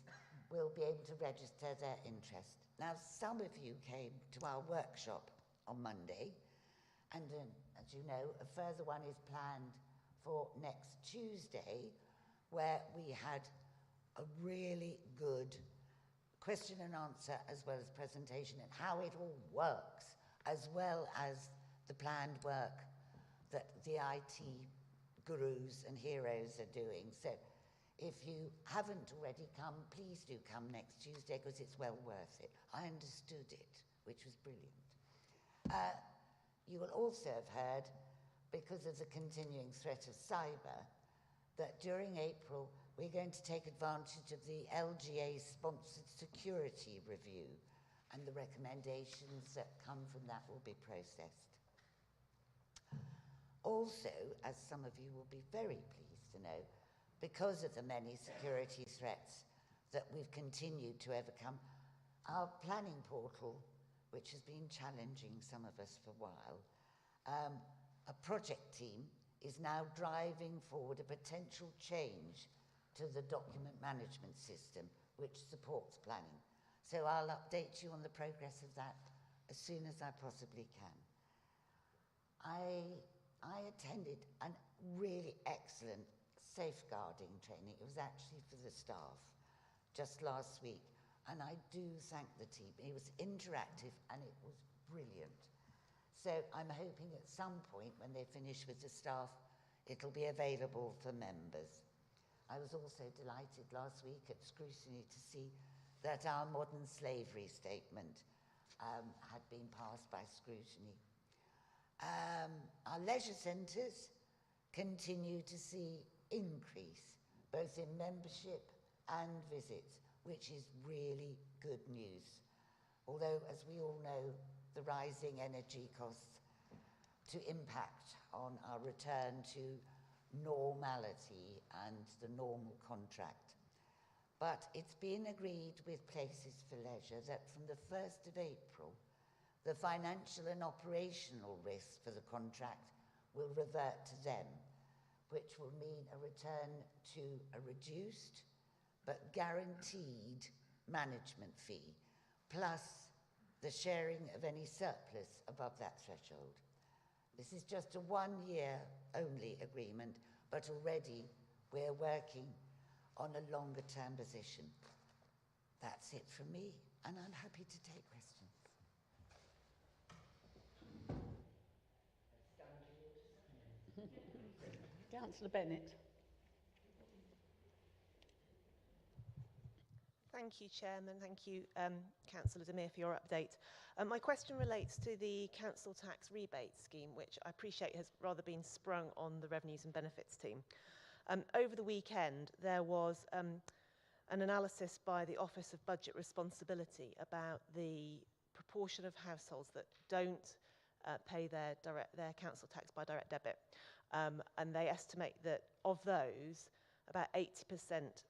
will be able to register their interest. Now, some of you came to our workshop on Monday, and as you know, a further one is planned for next Tuesday, where we had a really good question and answer as well as presentation and how it all works, as well as the planned work that the IT gurus and heroes are doing. So if you haven't already come, please do come next Tuesday, because it's well worth it. I understood it, which was brilliant. You will also have heard, because of the continuing threat of cyber, that during April we're going to take advantage of the LGA-sponsored security review, and the recommendations that come from that will be processed. Also, as some of you will be very pleased to know, because of the many security threats that we've continued to overcome, our planning portal, which has been challenging some of us for a while, a project team is now driving forward a potential change to the document management system, which supports planning. So I'll update you on the progress of that as soon as I possibly can. I attended a really excellent safeguarding training. It was actually for the staff just last week, and I do thank the team. It was interactive and it was brilliant. So I'm hoping at some point when they finish with the staff, it'll be available for members. I was also delighted last week at scrutiny to see that our modern slavery statement had been passed by scrutiny. Our leisure centres continue to see increase, both in membership and visits, which is really good news. Although, as we all know, the rising energy costs to impact on our return to normality and the normal contract. But it's been agreed with Places for Leisure that from the 1st of April, the financial and operational risks for the contract will revert to them, which will mean a return to a reduced but guaranteed management fee, plus the sharing of any surplus above that threshold. This is just a one-year only agreement, but already we're working on a longer-term position. That's it from me, and I'm happy to take questions. Councillor Bennett. Thank you, Chairman. Thank you, Councillor Demir, for your update. My question relates to the council tax rebate scheme, which I appreciate has rather been sprung on the Revenues and Benefits team. Over the weekend, there was an analysis by the Office of Budget Responsibility about the proportion of households that don't pay their council tax by direct debit. And they estimate that of those, about 80%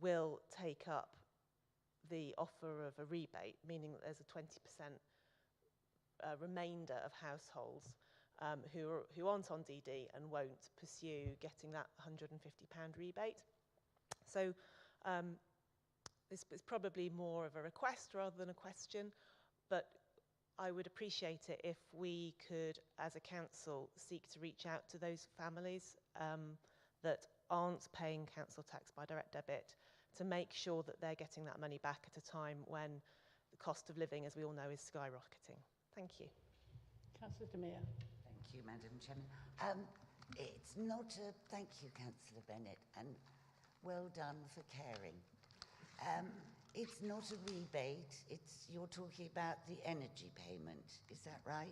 will take up the offer of a rebate, meaning that there's a 20% remainder of households who aren't on DD and won't pursue getting that £150 rebate. So this is probably more of a request rather than a question, but I would appreciate it if we could, as a council, seek to reach out to those families that aren't paying council tax by direct debit to make sure that they're getting that money back at a time when the cost of living, as we all know, is skyrocketing. Thank you. Councillor De Mere. Thank you, Madam Chairman. It's not a... Thank you, Councillor Bennett, and well done for caring. It's not a rebate, you're talking about the energy payment, is that right?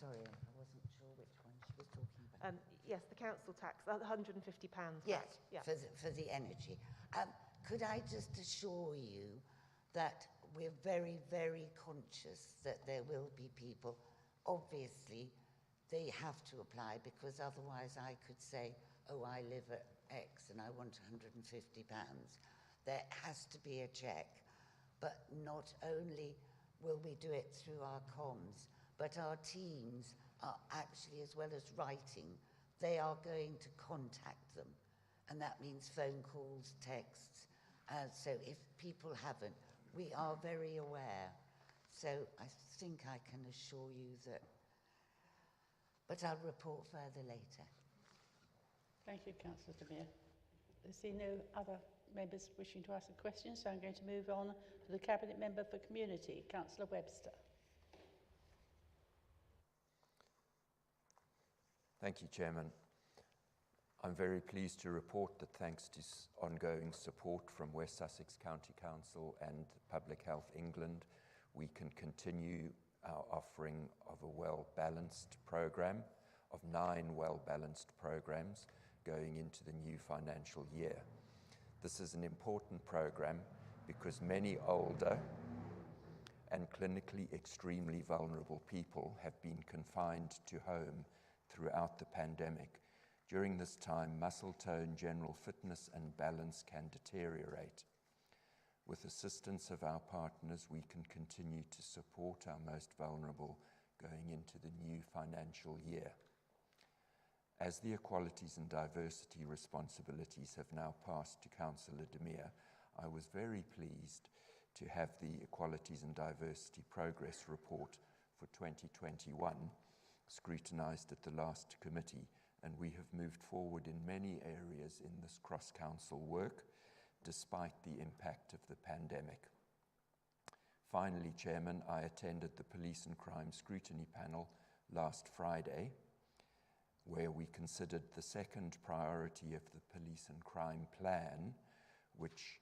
Sorry, I wasn't sure which one she was talking about. Yes, the council tax, £150. Yes, yeah. for the energy. Could I just assure you that we're very, very conscious that there will be people, obviously, they have to apply, because otherwise I could say, oh, I live at X and I want £150. There has to be a check, but not only will we do it through our comms, but our teams are actually, as well as writing, they are going to contact them. And that means phone calls, texts. So if people haven't, we are very aware. So I think I can assure you that, but I'll report further later. Thank you, Councillor De Mere. I see no other members wishing to ask a question, so I'm going to move on to the Cabinet Member for Community, Councillor Webster. Thank you, Chairman. I'm very pleased to report that thanks to ongoing support from West Sussex County Council and Public Health England, we can continue our offering of a well-balanced programme, of 9 well-balanced programmes going into the new financial year. This is an important programme because many older and clinically extremely vulnerable people have been confined to home throughout the pandemic. During this time, muscle tone, general fitness and balance can deteriorate. With assistance of our partners, we can continue to support our most vulnerable going into the new financial year. As the Equalities and Diversity responsibilities have now passed to Councillor De Mere, I was very pleased to have the Equalities and Diversity Progress Report for 2021 scrutinised at the last committee, and we have moved forward in many areas in this cross-council work, despite the impact of the pandemic. Finally, Chairman, I attended the Police and Crime Scrutiny Panel last Friday, where we considered the second priority of the Police and Crime Plan, which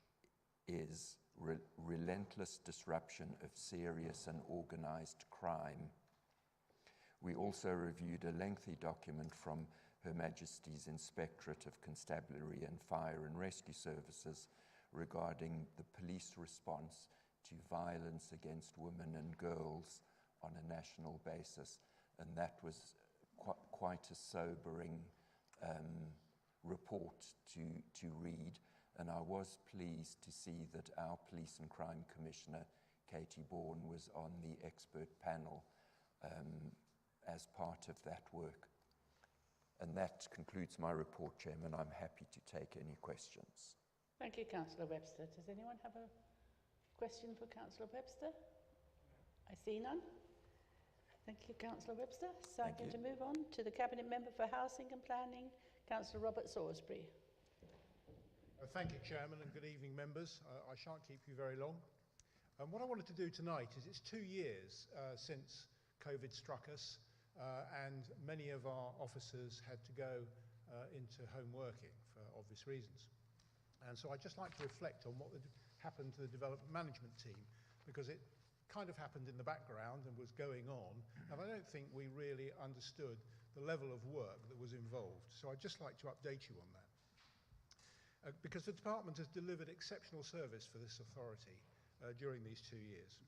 is relentless disruption of serious and organised crime. We also reviewed a lengthy document from Her Majesty's Inspectorate of Constabulary and Fire and Rescue Services regarding the police response to violence against women and girls on a national basis, and that was quite a sobering report to read, and I was pleased to see that our Police and Crime Commissioner, Katie Bourne, was on the expert panel as part of that work. And that concludes my report, Chairman. I'm happy to take any questions. Thank you, Councillor Webster. Does anyone have a question for Councillor Webster? I see none. Thank you, Councillor Webster. So I'm going to move on to the Cabinet Member for Housing and Planning, Councillor Robert Salisbury. Thank you, Chairman, and good evening, members. I shan't keep you very long. What I wanted to do tonight is it's 2 years since COVID struck us, and many of our officers had to go into home working for obvious reasons. And so I'd just like to reflect on what happened to the development management team, because it kind of happened in the background and was going on, and I don't think we really understood the level of work that was involved. So I'd just like to update you on that. Because the department has delivered exceptional service for this authority during these 2 years.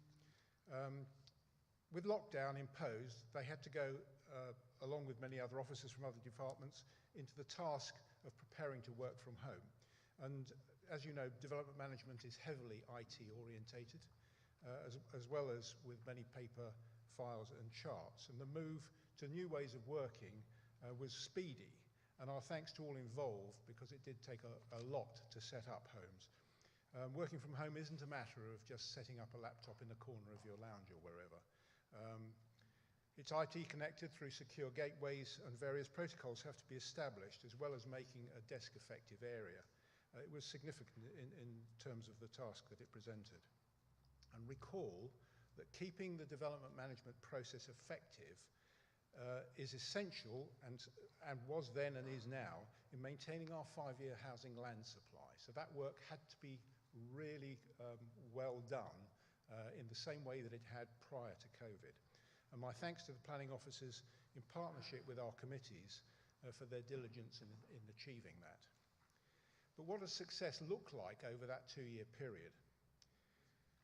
with lockdown imposed, they had to go, along with many other officers from other departments, into the task of preparing to work from home. And as you know, development management is heavily IT orientated, as well as with many paper files and charts. And the move to new ways of working was speedy, and our thanks to all involved, because it did take a lot to set up homes. Working from home isn't a matter of just setting up a laptop in the corner of your lounge or wherever. It's IT connected through secure gateways, and various protocols have to be established, as well as making a desk effective area. It was significant in terms of the task that it presented. And recall that keeping the development management process effective is essential, and was then and is now, in maintaining our 5-year housing land supply. So that work had to be really well done in the same way that it had prior to COVID. And my thanks to the planning officers in partnership with our committees for their diligence in achieving that. But what does success look like over that 2-year period?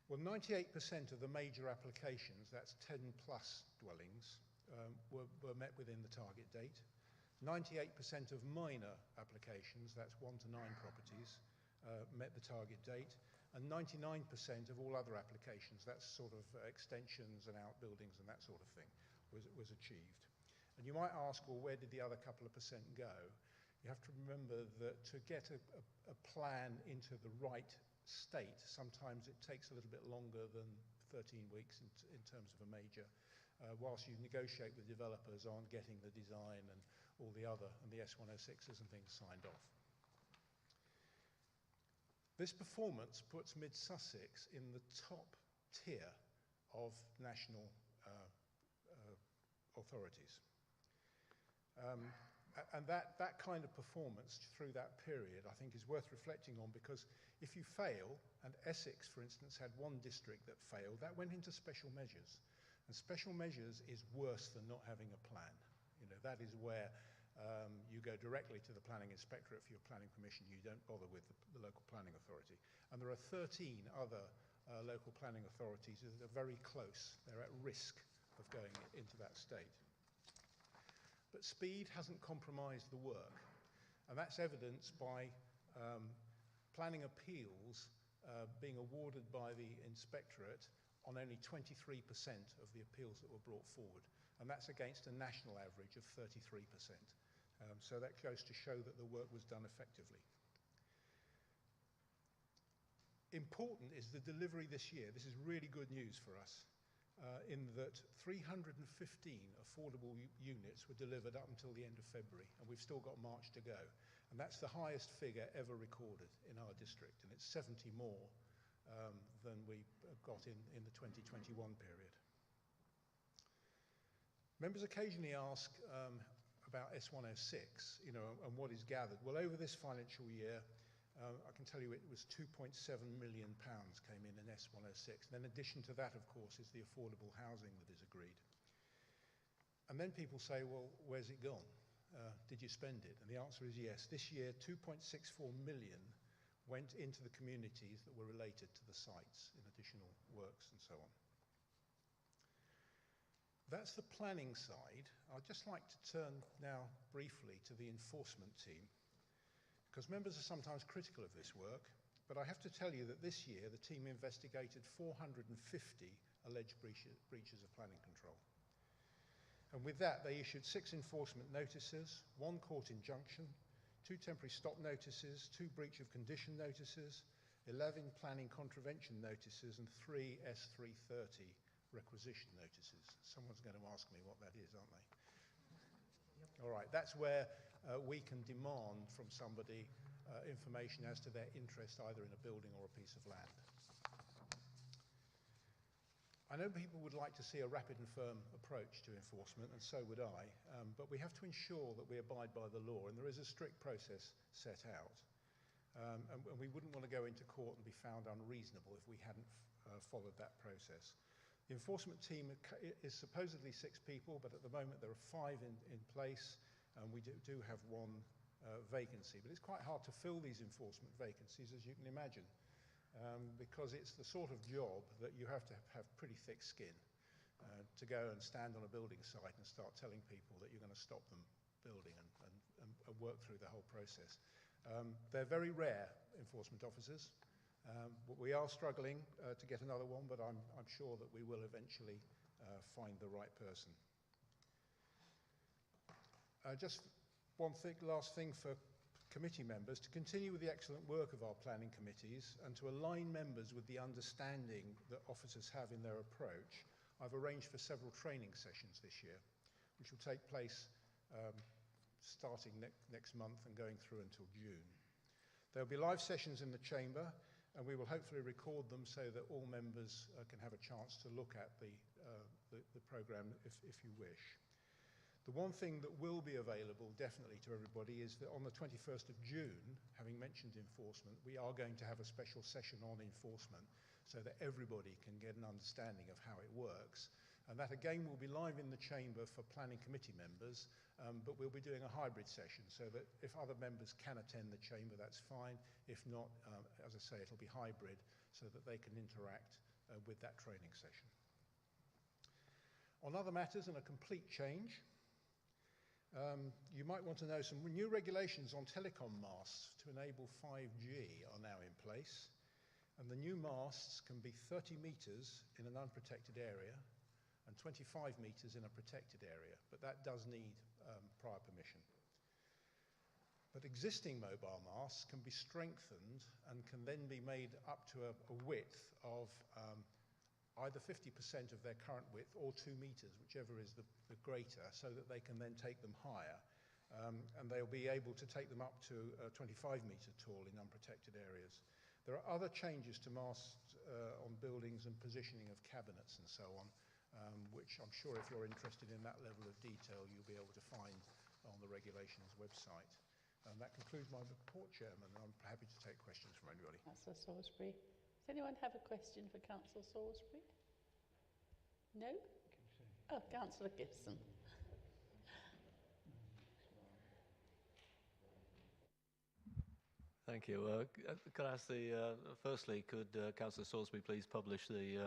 Well, 98% of the major applications, that's 10 plus dwellings, were met within the target date. 98% of minor applications, that's 1 to 9 properties, met the target date. And 99% of all other applications, that's sort of extensions and outbuildings and that sort of thing, was achieved. And you might ask, well, where did the other couple of percent go? You have to remember that to get a plan into the right state, sometimes it takes a little bit longer than 13 weeks in terms of a major, whilst you negotiate with developers on getting the design and all the other, and the S106s and things signed off. This performance puts Mid Sussex in the top tier of national authorities. And that kind of performance through that period, I think, is worth reflecting on, because if you fail, and Essex, for instance, had one district that failed, that went into special measures. And special measures is worse than not having a plan. You know, that is where you go directly to the planning inspectorate for your planning permission. You don't bother with the local planning authority. And there are 13 other local planning authorities that are very close. They're at risk of going into that state. But speed hasn't compromised the work. And that's evidenced by planning appeals being awarded by the inspectorate on only 23% of the appeals that were brought forward. And that's against a national average of 33%. So that goes to show that the work was done effectively. Important is the delivery this year. This is really good news for us, in that 315 affordable units were delivered up until the end of February, and we've still got March to go. And that's the highest figure ever recorded in our district, and it's 70 more than we got in the 2021 period. Members occasionally ask about S106, you know, and what is gathered. Well, over this financial year, I can tell you it was £2.7 million came in S106. And in addition to that, of course, is the affordable housing that is agreed. And then people say, well, where's it gone? Did you spend it? And the answer is yes. This year, 2.64 million went into the communities that were related to the sites in additional works and so on. That's the planning side. I'd just like to turn now briefly to the enforcement team, because members are sometimes critical of this work, but I have to tell you that this year the team investigated 450 alleged breaches of planning control. And with that, they issued 6 enforcement notices, 1 court injunction, 2 temporary stop notices, 2 breach of condition notices, 11 planning contravention notices, and 3 S330 requisition notices. Someone's going to ask me what that is, aren't they? All right, that's where we can demand from somebody information as to their interest either in a building or a piece of land. I know people would like to see a rapid and firm approach to enforcement, and so would I, but we have to ensure that we abide by the law, and there is a strict process set out. And we wouldn't want to go into court and be found unreasonable if we hadn't followed that process. The enforcement team is supposedly 6 people, but at the moment there are 5 in place, and we do have 1 vacancy. But it's quite hard to fill these enforcement vacancies, as you can imagine, because it's the sort of job that you have to have pretty thick skin. to go and stand on a building site and start telling people that you're going to stop them building and work through the whole process. They're very rare, enforcement officers. But we are struggling to get another one, but I'm sure that we will eventually find the right person. Just one last thing for committee members, to continue with the excellent work of our planning committees and to align members with the understanding that officers have in their approach, I've arranged for several training sessions this year, which will take place starting next month and going through until June. There will be live sessions in the chamber, and we will hopefully record them so that all members can have a chance to look at the programme if you wish. The one thing that will be available definitely to everybody is that on the 21st of June, having mentioned enforcement, we are going to have a special session on enforcement so that everybody can get an understanding of how it works. And that again will be live in the chamber for planning committee members, but we'll be doing a hybrid session so that if other members can attend the chamber, that's fine. If not, as I say, it'll be hybrid so that they can interact with that training session. On other matters, and a complete change, you might want to know some new regulations on telecom masts to enable 5G are now in place, and the new masts can be 30 metres in an unprotected area and 25 metres in a protected area, but that does need prior permission. But existing mobile masts can be strengthened and can then be made up to a width of either 50% of their current width or 2 metres, whichever is the greater, so that they can then take them higher. And they'll be able to take them up to 25 metre tall in unprotected areas. There are other changes to masts on buildings and positioning of cabinets and so on, which I'm sure if you're interested in that level of detail, you'll be able to find on the regulations website. And that concludes my report, Chairman. I'm happy to take questions from anybody. Councillor Salisbury. Does anyone have a question for Councillor Salisbury? No? Oh, Councillor Gibson. Thank you. Could I ask firstly, could Councillor Salisbury please publish the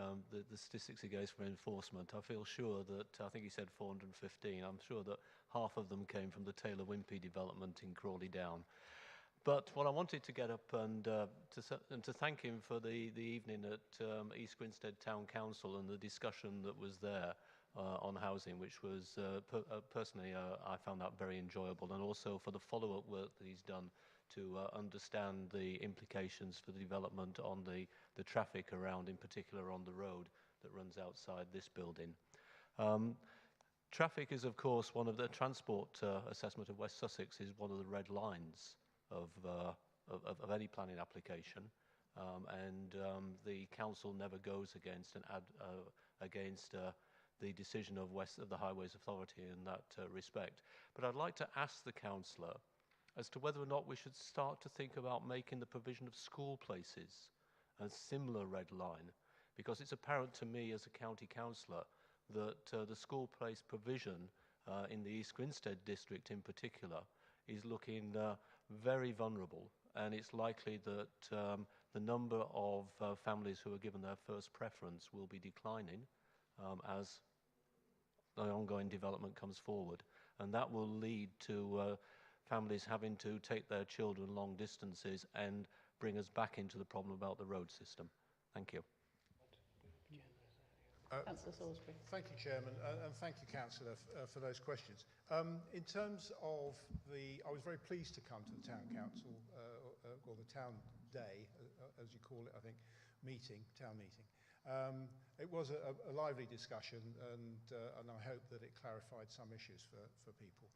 statistics he gave for enforcement? I feel sure that, I think he said 415, I'm sure that half of them came from the Taylor Wimpey development in Crawley Down. But what I wanted to get up and to thank him for the evening at East Grinstead Town Council and the discussion that was there on housing, which was personally I found that very enjoyable, and also for the follow-up work that he's done to understand the implications for the development on the traffic around, in particular on the road that runs outside this building. Traffic is, of course, one of the transport assessment of West Sussex is one of the red lines of any planning application, and the council never goes against the decision of the Highways Authority in that respect. But I'd like to ask the councillor as to whether or not we should start to think about making the provision of school places a similar red line, because it's apparent to me as a county councillor that the school place provision in the East Grinstead district in particular is looking very vulnerable, and it's likely that the number of families who are given their first preference will be declining as the ongoing development comes forward, and that will lead to families having to take their children long distances and bring us back into the problem about the road system. Thank you. Councillor Salisbury. Thank you, Chairman, and thank you, Councillor, for those questions. In terms of I was very pleased to come to the Town Council, or the Town Day, as you call it, I think, town meeting. It was a lively discussion, and I hope that it clarified some issues for people.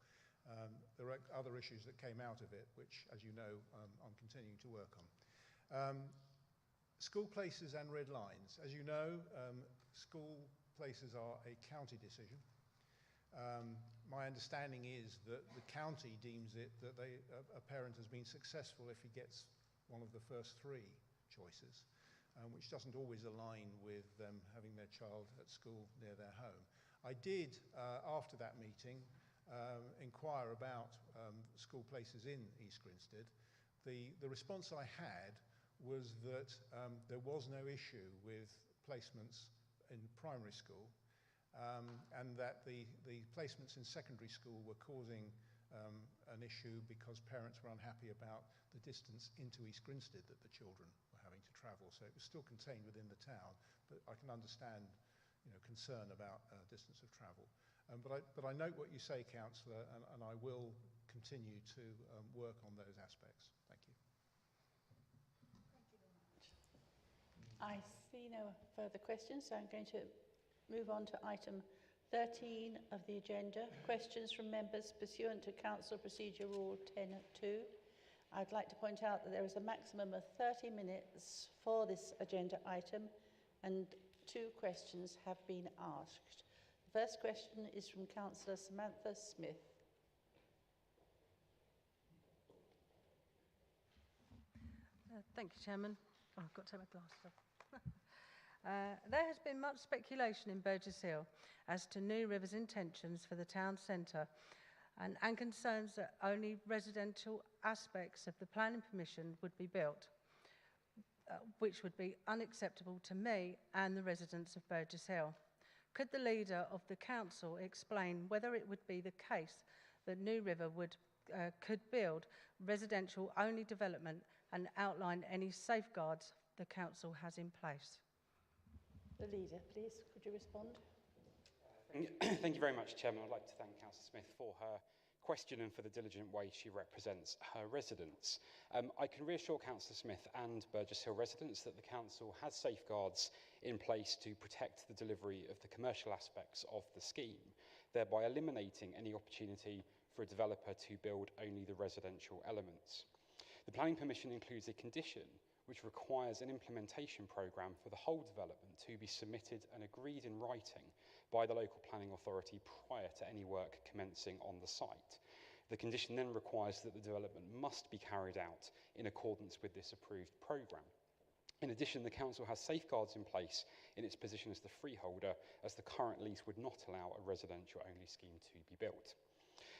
There are other issues that came out of it, which, as you know, I'm continuing to work on. School places and red lines. As you know, school places are a county decision. My understanding is that the county deems it that a parent has been successful if he gets one of the first 3 choices, which doesn't always align with them having their child at school near their home. I did, after that meeting, inquire about school places in East Grinstead. The response I had was that there was no issue with placements in primary school, and that the placements in secondary school were causing an issue because parents were unhappy about the distance into East Grinstead that the children were having to travel. So it was still contained within the town, but I can understand, concern about distance of travel. But I note what you say, Councillor, and I will continue to work on those aspects. Thank you. I see no further questions, so I'm going to move on to item 13 of the agenda, questions from members pursuant to Council Procedure Rule 10.2. I'd like to point out that there is a maximum of 30 minutes for this agenda item, and 2 questions have been asked. The first question is from Councillor Samantha Smith. Thank you, Chairman. Oh, I've got to take my glasses off. There has been much speculation in Burgess Hill as to New River's intentions for the town centre and concerns that only residential aspects of the planning permission would be built, which would be unacceptable to me and the residents of Burgess Hill. Could the leader of the council explain whether it would be the case that New River could build residential only development and outline any safeguards the council has in place? The leader, please, could you respond? Thank you very much, Chairman. I'd like to thank Councillor Smith for her question and for the diligent way she represents her residents. I can reassure Councillor Smith and Burgess Hill residents that the council has safeguards in place to protect the delivery of the commercial aspects of the scheme, thereby eliminating any opportunity for a developer to build only the residential elements. The planning permission includes a condition which requires an implementation programme for the whole development to be submitted and agreed in writing by the local planning authority prior to any work commencing on the site. The condition then requires that the development must be carried out in accordance with this approved programme. In addition, the council has safeguards in place in its position as the freeholder, as the current lease would not allow a residential-only scheme to be built.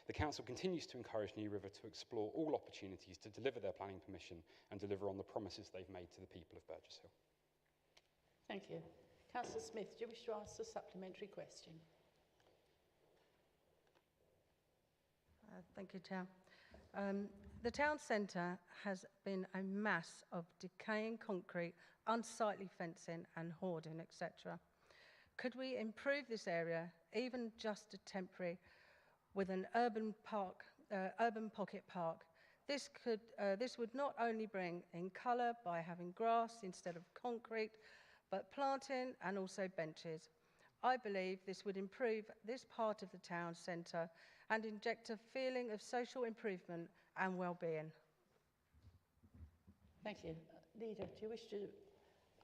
The council continues to encourage New River to explore all opportunities to deliver their planning permission and deliver on the promises they've made to the people of Burgess Hill. Thank you. Councillor Smith, do you wish to ask a supplementary question? Thank you, Chair. The town centre has been a mass of decaying concrete, unsightly fencing and hoarding, etc. Could we improve this area, even just a temporary, with an urban pocket park? This would not only bring in colour by having grass instead of concrete, but planting and also benches. I believe this would improve this part of the town centre and inject a feeling of social improvement and well-being. Thank you. Leader, do you wish to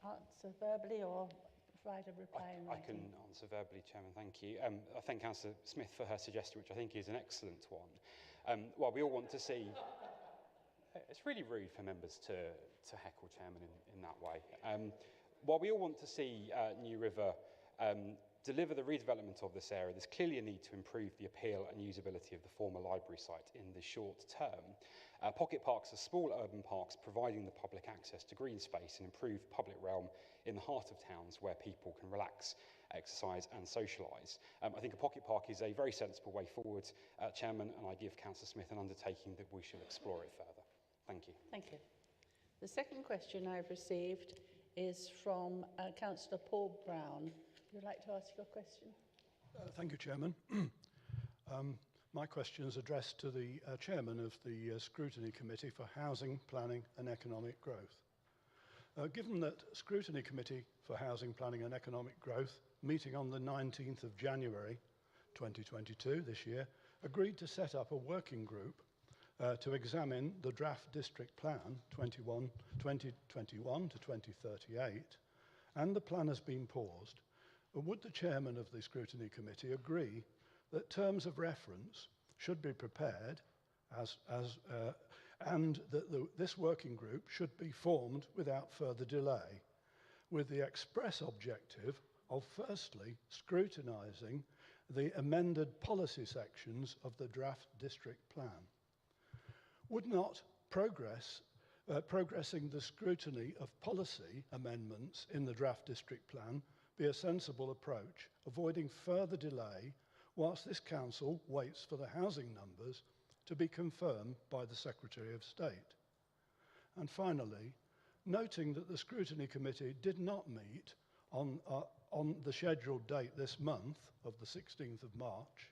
answer verbally or provide a reply in I writing? can answer verbally, Chairman, thank you. I thank Councillor Smith for her suggestion, which I think is an excellent one. While we all want to see... It's really rude for members to heckle Chairman in that way. While we all want to see New River deliver the redevelopment of this area, there's clearly a need to improve the appeal and usability of the former library site in the short term. Pocket parks are small urban parks providing the public access to green space and improved public realm in the heart of towns where people can relax, exercise and socialise. I think a pocket park is a very sensible way forward, Chairman, and I give Councillor Smith an undertaking that we shall explore it further. Thank you. Thank you. The second question I've received is from Councillor Paul Brown. Would you like to ask your question? Thank you, Chairman. My question is addressed to the Chairman of the Scrutiny Committee for Housing, Planning and Economic Growth. Given that Scrutiny Committee for Housing, Planning and Economic Growth, meeting on the 19th of January 2022 this year, agreed to set up a working group to examine the draft district plan 2021 to 2038, and the plan has been paused, would the Chairman of the Scrutiny Committee agree that terms of reference should be prepared and that this working group should be formed without further delay, with the express objective of firstly scrutinising the amended policy sections of the draft district plan? Would not progressing the scrutiny of policy amendments in the draft district plan be a sensible approach, avoiding further delay whilst this council waits for the housing numbers to be confirmed by the Secretary of State. And finally, noting that the Scrutiny Committee did not meet on the scheduled date this month of the 16th of March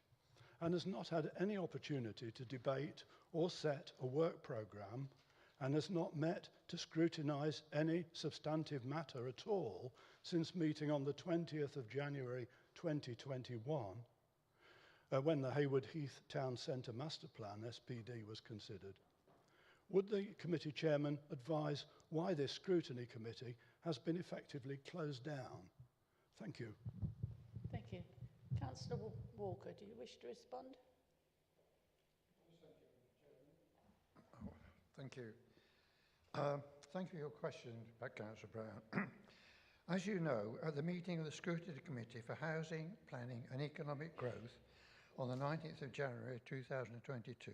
and has not had any opportunity to debate or set a work programme and has not met to scrutinise any substantive matter at all since meeting on the 20th of January 2021, when the Hayward Heath Town Centre Master Plan, SPD, was considered. Would the committee chairman advise why this scrutiny committee has been effectively closed down? Thank you. Thank you. Councillor Walker, do you wish to respond? Thank you. Thank you for your question, Councillor Brown. As you know, at the meeting of the Scrutiny Committee for Housing, Planning and Economic Growth on the 19th of January 2022,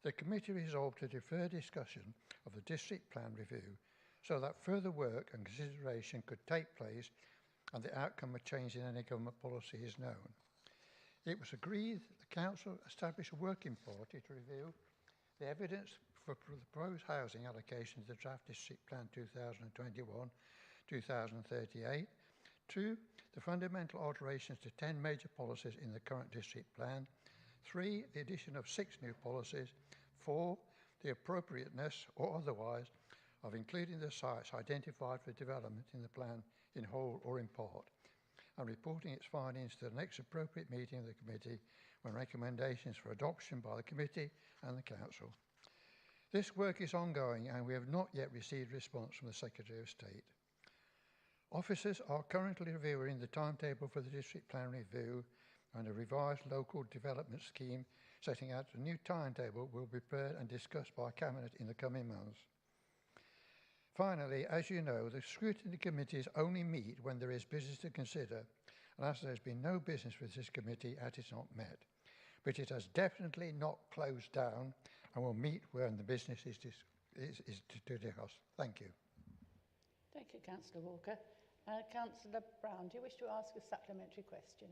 the committee resolved to defer discussion of the district plan review so that further work and consideration could take place and the outcome of change in any government policy is known. It was agreed that the council establish a working party to review the evidence for the proposed housing allocation to the draft district plan 2021-2038, 2, the fundamental alterations to 10 major policies in the current district plan, 3, the addition of 6 new policies, 4, the appropriateness or otherwise of including the sites identified for development in the plan in whole or in part, and reporting its findings to the next appropriate meeting of the committee when recommendations for adoption by the committee and the council. This work is ongoing and we have not yet received a response from the Secretary of State. Officers are currently reviewing the timetable for the district plan review, and a revised local development scheme setting out a new timetable will be prepared and discussed by Cabinet in the coming months. Finally, as you know, the Scrutiny Committees only meet when there is business to consider, and as there has been no business with this committee, it is not met. But it has definitely not closed down and will meet when the business is to discuss. Thank you. Thank you, Councillor Walker. Councillor Brown, do you wish to ask a supplementary question?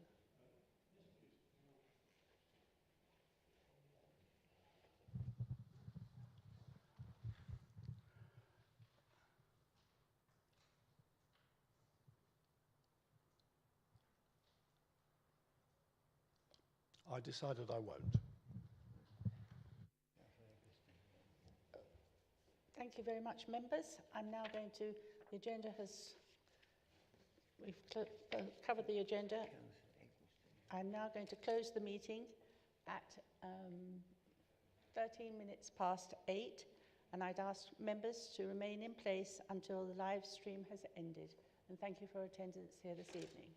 I decided I won't. Thank you very much, members. I'm now going to, the agenda has, we've covered the agenda. I'm now going to close the meeting at 13 minutes past 8, and I'd ask members to remain in place until the live stream has ended. And thank you for attendance here this evening.